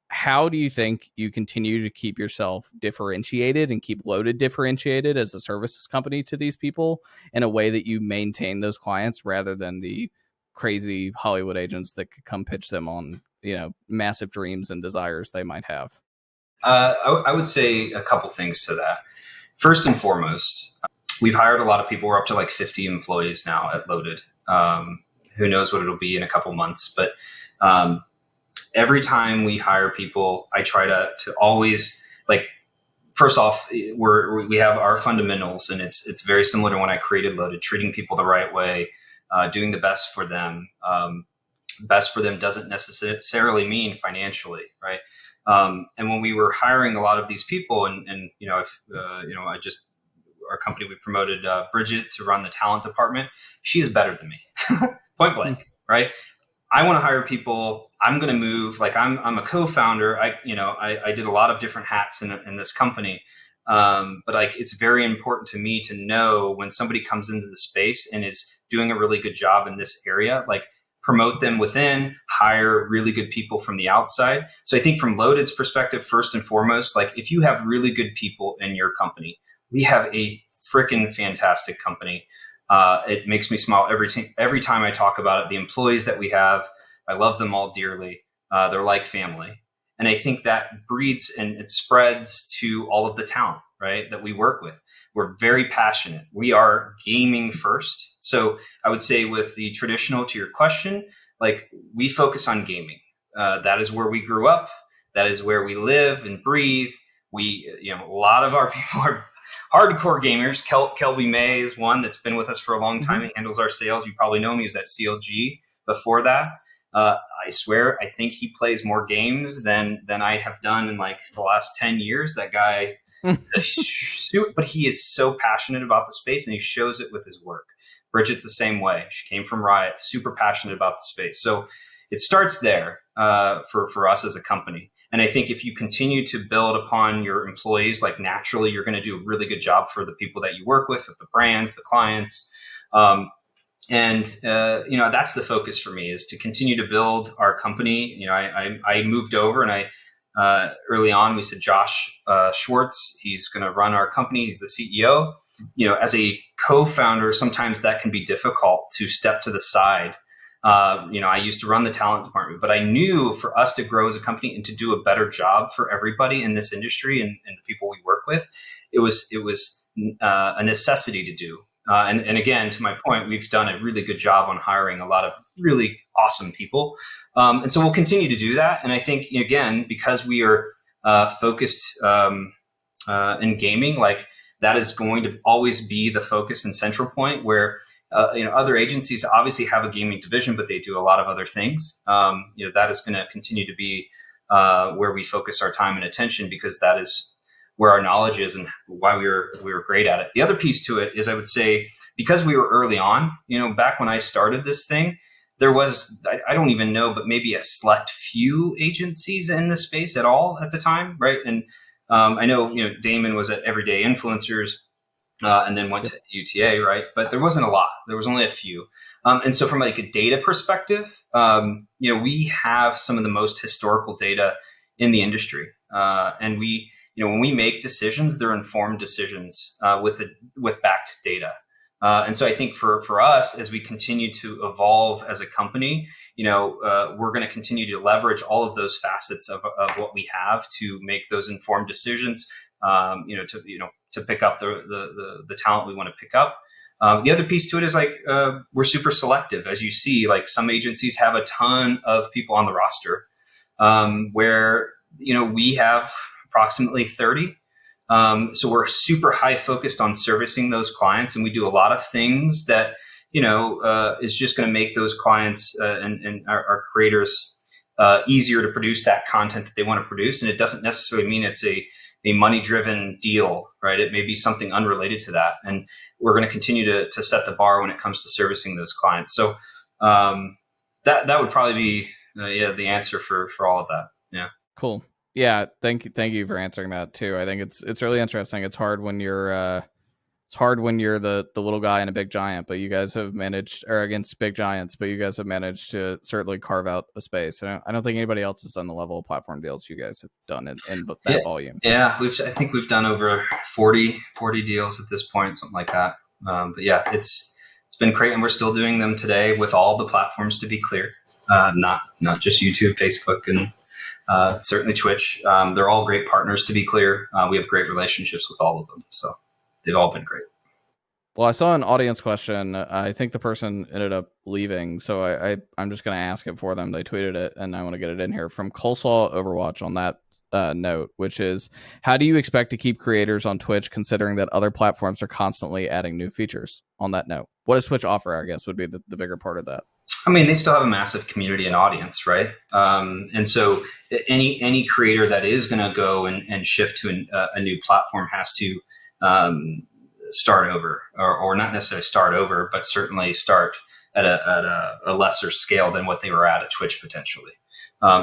How do you think you continue to keep yourself differentiated and keep Loaded differentiated as a services company to these people in a way that you maintain those clients rather than the crazy Hollywood agents that could come pitch them on, massive dreams and desires they might have? I would say a couple things to that. First and foremost, we've hired a lot of people. We're up to like 50 employees now at Loaded. Who knows what it'll be in a couple months, but every time we hire people, I try to always, like, first off, we have our fundamentals, and it's very similar to when I created Loaded, treating people the right way, doing the best for them. Best for them doesn't necessarily mean financially, right? And when we were hiring a lot of these people, and our company, we promoted Bridget to run the talent department. She's better than me, point blank, right? I want to hire people. I'm going to move. Like I'm a co-founder. I did a lot of different hats in this company. But like, it's very important to me to know when somebody comes into the space and is doing a really good job in this area, like promote them within, hire really good people from the outside. So I think from Loaded's perspective, first and foremost, like if you have really good people in your company, we have a freaking fantastic company. It makes me smile every time I talk about it. The employees that we have, I love them all dearly. They're like family. And I think that breeds and it spreads to all of the talent, right, that we work with. We're very passionate. We are gaming first. So I would say with the traditional, to your question, like we focus on gaming. That is where we grew up. That is where we live and breathe. A lot of our people are hardcore gamers. Kelby May is one that's been with us for a long time and handles our sales. You probably know him. He was at CLG before that. I swear, I think he plays more games than I have done in like the last 10 years. That guy, but he is so passionate about the space and he shows it with his work. Bridget's the same way. She came from Riot, super passionate about the space. So it starts there for us as a company. And I think if you continue to build upon your employees, like naturally, you're going to do a really good job for the people that you work with the brands, the clients. That's the focus for me, is to continue to build our company. I moved over and early on, we said, Josh Schwartz, he's going to run our company. He's the CEO. As a co-founder, sometimes that can be difficult to step to the side. I used to run the talent department, but I knew for us to grow as a company and to do a better job for everybody in this industry and the people we work with, it was a necessity to do. And again, to my point, we've done a really good job on hiring a lot of really awesome people. And so we'll continue to do that. And I think, again, because we are focused in gaming, like that is going to always be the focus and central point where other agencies obviously have a gaming division, but they do a lot of other things. That is going to continue to be where we focus our time and attention, because that is where our knowledge is and why we were great at it. The other piece to it is, I would say, because we were early on, back when I started this thing, there was, I don't even know, but maybe a select few agencies in this space at all at the time, right? And I know, Damon was at Everyday Influencers. and then went to UTA, right? But there wasn't a lot. There was only a few. And so from like a data perspective, we have some of the most historical data in the industry. And when we make decisions, they're informed decisions with backed data. And so I think for us, as we continue to evolve as a company, we're going to continue to leverage all of those facets of what we have to make those informed decisions, to pick up the talent we want to pick up. The other piece to it is like we're super selective. As you see, like some agencies have a ton of people on the roster, where we have approximately 30. So we're super high focused on servicing those clients, and we do a lot of things that is just going to make those clients and our creators easier to produce that content that they want to produce. And it doesn't necessarily mean it's a money-driven deal, right? It may be something unrelated to that. And we're going to continue to set the bar when it comes to servicing those clients. So that would probably be the answer for all of that. Yeah. Cool. Yeah. Thank you for answering that too. I think it's really interesting. It's hard when you're the little guy and a big giant, but you guys have managed, or against big giants, but you guys have managed to certainly carve out a space. I don't think anybody else has done the level of platform deals you guys have done in that volume. Yeah. I think we've done over 40 deals at this point, something like that. But yeah, it's been great. And we're still doing them today with all the platforms, to be clear, not just YouTube, Facebook, and certainly Twitch. They're all great partners, to be clear. We have great relationships with all of them. So they've all been great. Well, I saw an audience question. I think the person ended up leaving, so I'm just going to ask it for them. They tweeted it, and I want to get it in here from Coleslaw Overwatch on that note, which is, how do you expect to keep creators on Twitch considering that other platforms are constantly adding new features? On that note, what does Twitch offer, I guess, would be the bigger part of that. I mean, they still have a massive community and audience, right? And so any creator that is going to go and shift to a new platform has to start over, or not necessarily start over, but certainly start at a lesser scale than what they were at Twitch potentially.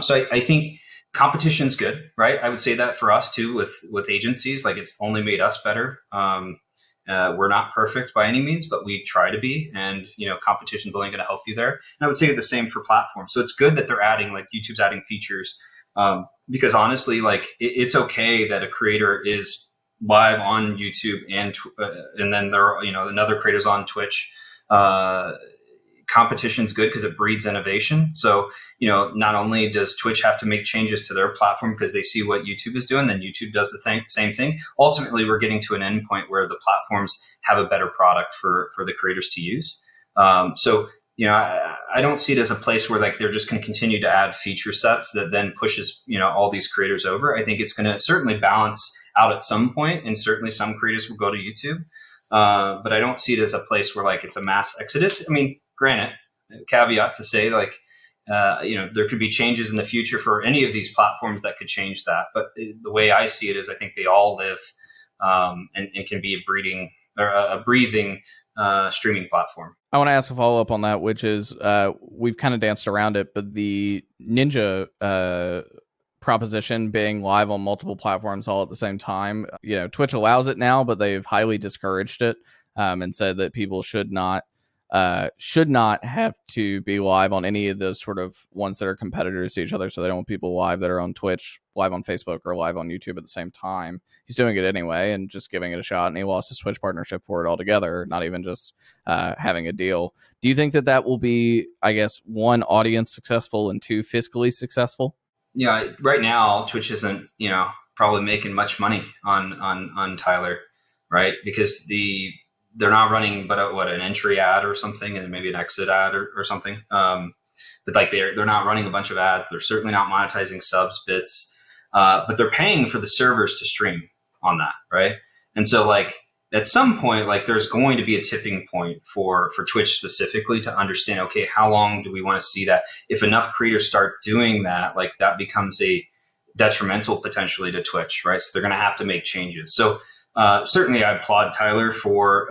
So I think competition's good, right? I would say that for us too, with agencies, like it's only made us better. We're not perfect by any means, but we try to be, and competition's only going to help you there. And I would say the same for platforms. So it's good that they're adding, like YouTube's adding features, because honestly, like it's okay that a creator is live on YouTube and then there are, another creators on Twitch. Competition's good because it breeds innovation. So, not only does Twitch have to make changes to their platform because they see what YouTube is doing, then YouTube does the same thing. Ultimately, we're getting to an end point where the platforms have a better product for the creators to use. So, I don't see it as a place where like they're just going to continue to add feature sets that then pushes, all these creators over. I think it's going to certainly balance out at some point, and certainly some creators will go to YouTube. But I don't see it as a place where like it's a mass exodus. I mean, granted, caveat to say like, there could be changes in the future for any of these platforms that could change that. But the way I see it is I think they all live and can be a breathing streaming platform. I want to ask a follow-up on that, which is we've kind of danced around it, but the Ninja proposition being live on multiple platforms all at the same time, Twitch allows it now, but they've highly discouraged it and said that people should not have to be live on any of those sort of ones that are competitors to each other. So they don't want people live that are on Twitch, live on Facebook, or live on YouTube at the same time. He's doing it anyway and just giving it a shot, and he lost his Twitch partnership for it altogether, not even just having a deal. Do you think that will be, I guess, one, audience successful, and two, fiscally successful? Yeah, right now Twitch isn't, probably making much money on Tyler, right? Because they're not running but an entry ad or something, and maybe an exit ad or something. But like they're not running a bunch of ads. They're certainly not monetizing subs, bits, but they're paying for the servers to stream on that, right? And so like at some point, like there's going to be a tipping point for Twitch specifically to understand, okay, how long do we want to see that? If enough creators start doing that, like that becomes a detrimental potentially to Twitch, right? So they're going to have to make changes. So certainly I applaud Tyler for,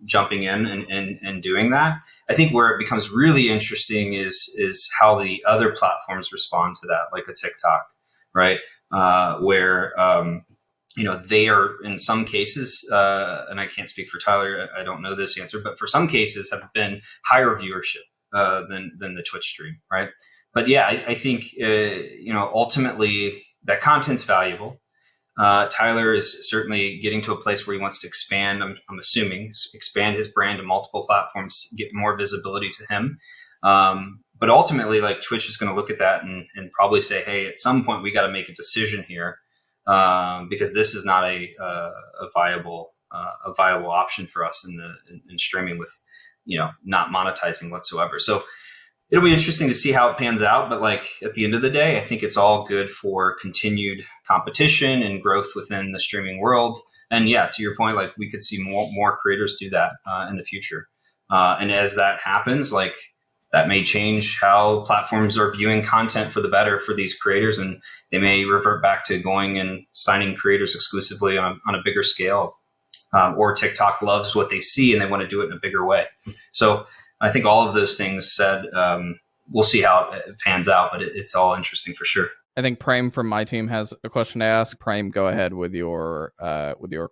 jumping in and doing that. I think where it becomes really interesting is how the other platforms respond to that, like a TikTok, right? Where, they are in some cases, and I can't speak for Tyler, I don't know this answer, but for some cases have been higher viewership than the Twitch stream, right? But yeah, I think ultimately that content's valuable. Tyler is certainly getting to a place where he wants to expand. I'm assuming expand his brand to multiple platforms, get more visibility to him. But ultimately, like Twitch is going to look at that and probably say, hey, at some point we got to make a decision here. Because this is not a viable option for us in streaming with, not monetizing whatsoever. So it'll be interesting to see how it pans out. But like at the end of the day, I think it's all good for continued competition and growth within the streaming world. And yeah, to your point, like we could see more creators do that in the future. And as that happens, like that may change how platforms are viewing content for the better for these creators, and they may revert back to going and signing creators exclusively on a bigger scale. Or TikTok loves what they see and they want to do it in a bigger way. So I think all of those things said, we'll see how it pans out, but it's all interesting for sure. I think Prime from my team has a question to ask. Prime, go ahead with your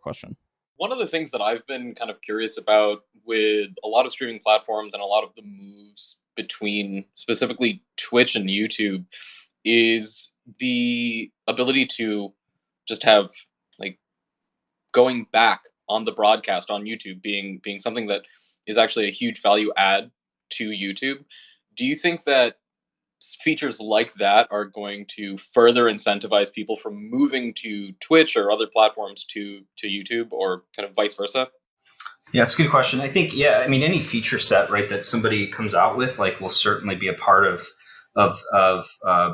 question. One of the things that I've been kind of curious about with a lot of streaming platforms and a lot of the moves between specifically Twitch and YouTube is the ability to just have like going back on the broadcast on YouTube being something that is actually a huge value add to YouTube. Do you think that features like that are going to further incentivize people from moving to Twitch or other platforms to YouTube, or kind of vice versa? Yeah, it's a good question. I think, any feature set, right, that somebody comes out with, like, will certainly be a part of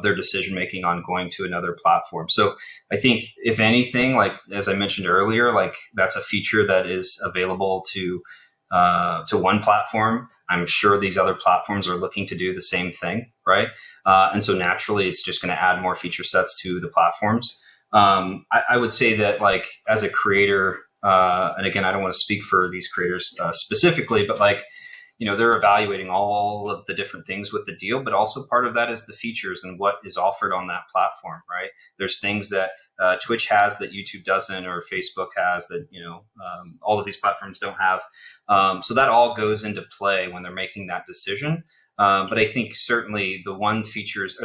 their decision making on going to another platform. So I think, if anything, like as I mentioned earlier, like that's a feature that is available to one platform. I'm sure these other platforms are looking to do the same thing, right? And so naturally, it's just going to add more feature sets to the platforms. I would say that, like, as a creator, and again, I don't want to speak for these creators specifically, but like, they're evaluating all of the different things with the deal, but also part of that is the features and what is offered on that platform, right? There's things that Twitch has that YouTube doesn't, or Facebook has that, all of these platforms don't have. So that all goes into play when they're making that decision. But I think certainly the features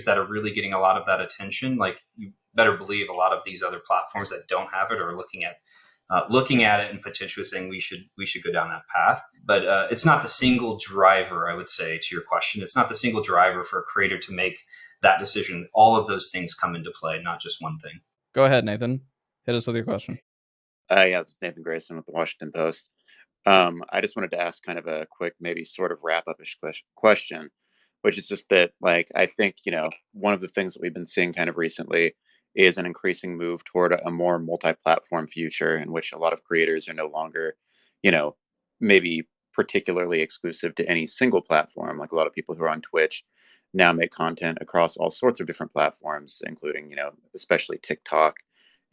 that are really getting a lot of that attention, like you better believe a lot of these other platforms that don't have it are looking at it and potentially saying we should go down that path. But it's not the single driver, I would say, to your question. It's not the single driver for a creator to make that decision. All of those things come into play, not just one thing. Go ahead, Nathan. Hit us with your question. Yeah, this is Nathan Grayson with the Washington Post. I just wanted to ask kind of a quick, maybe sort of wrap-up-ish question, which is just that, like, I think, one of the things that we've been seeing kind of recently is an increasing move toward a more multi-platform future in which a lot of creators are no longer, maybe particularly exclusive to any single platform. Like a lot of people who are on Twitch now make content across all sorts of different platforms, including, especially TikTok,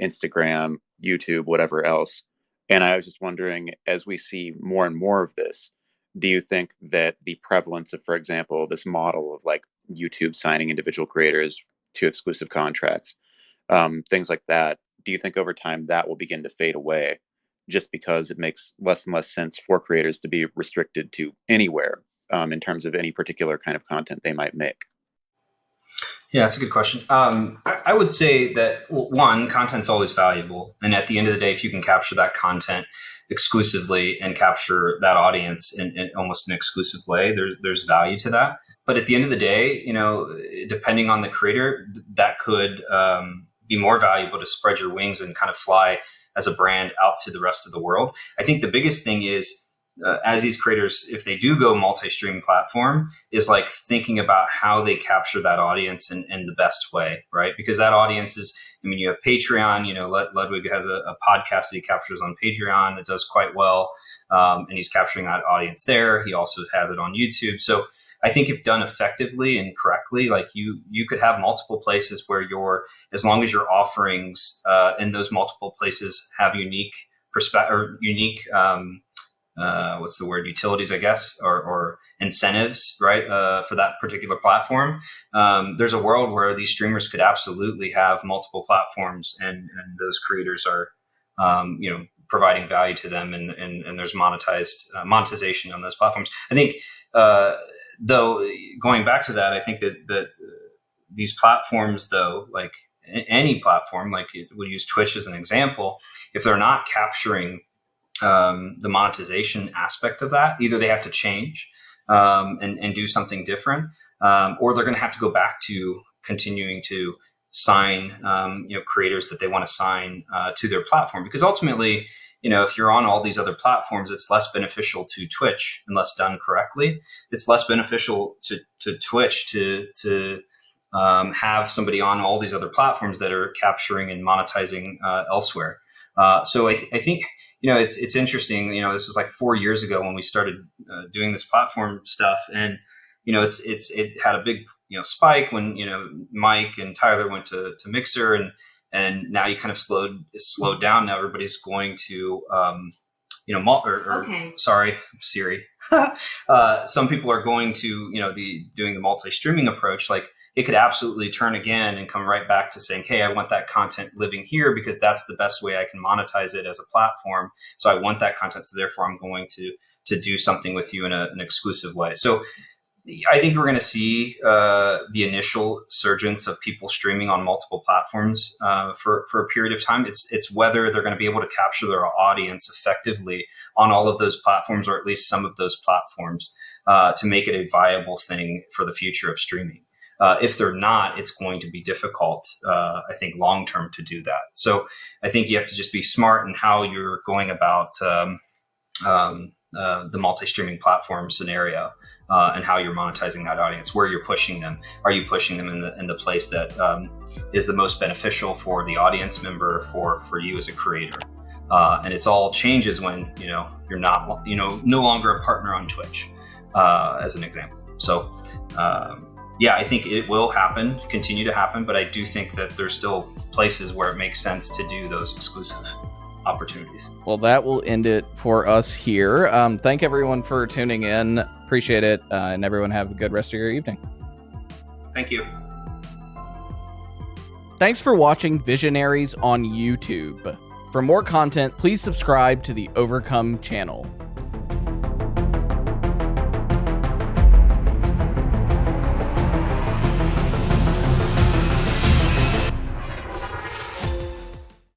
Instagram, YouTube, whatever else. And I was just wondering, as we see more and more of this, do you think that the prevalence of, for example, this model of like YouTube signing individual creators to exclusive contracts, things like that, do you think over time that will begin to fade away just because it makes less and less sense for creators to be restricted to anywhere in terms of any particular kind of content they might make? Yeah, that's a good question. I would say that, one, content's always valuable. And at the end of the day, if you can capture that content exclusively and capture that audience in almost an exclusive way, there's value to that. But at the end of the day, depending on the creator, that could be more valuable to spread your wings and kind of fly as a brand out to the rest of the world. I think the biggest thing is, as these creators, if they do go multi-stream platform, is like thinking about how they capture that audience in the best way, right? Because that audience is, you have Patreon, Ludwig has a podcast that he captures on Patreon that does quite well. And he's capturing that audience there. He also has it on YouTube. So I think if done effectively and correctly, like you could have multiple places where as long as your offerings in those multiple places have unique perspective or unique what's the word, utilities, I guess, or incentives, right, for that particular platform. There's a world where these streamers could absolutely have multiple platforms, and those creators are, providing value to them, and there's monetization on those platforms. I think, though, going back to that, I think that these platforms, though, like any platform, like we'll use Twitch as an example, if they're not capturing the monetization aspect of that, either they have to change and do something different, or they're going to have to go back to continuing to sign creators that they want to sign to their platform, because ultimately, if you're on all these other platforms, it's less beneficial to Twitch unless done correctly. It's less beneficial to Twitch to have somebody on all these other platforms that are capturing and monetizing elsewhere. So I think, it's interesting. This was like 4 years ago when we started doing this platform stuff, and it had a big spike when Mike and Tyler went to Mixer, and now you kind of slowed down. Now everybody's going to Okay. Sorry, Siri. Some people are going to doing the multi-streaming approach. Like, it could absolutely turn again and come right back to saying, hey, I want that content living here because that's the best way I can monetize it as a platform. So I want that content. So therefore I'm going to do something with you in an exclusive way. So I think we're going to see the initial surgence of people streaming on multiple platforms for a period of time. It's whether they're going to be able to capture their audience effectively on all of those platforms, or at least some of those platforms, to make it a viable thing for the future of streaming. If they're not, it's going to be difficult, I think, long term to do that. So I think you have to just be smart in how you're going about the multi-streaming platform scenario, and how you're monetizing that audience, where you're pushing them. Are you pushing them in the place that is the most beneficial for the audience member, for you as a creator? And it's all changes when you're not no longer a partner on Twitch, as an example. So. Yeah, I think it will continue to happen, but I do think that there's still places where it makes sense to do those exclusive opportunities. Well, that will end it for us here. Thank everyone for tuning in. Appreciate it. And everyone have a good rest of your evening. Thank you. Thanks for watching Visionaries on YouTube. For more content, please subscribe to the Overcome channel.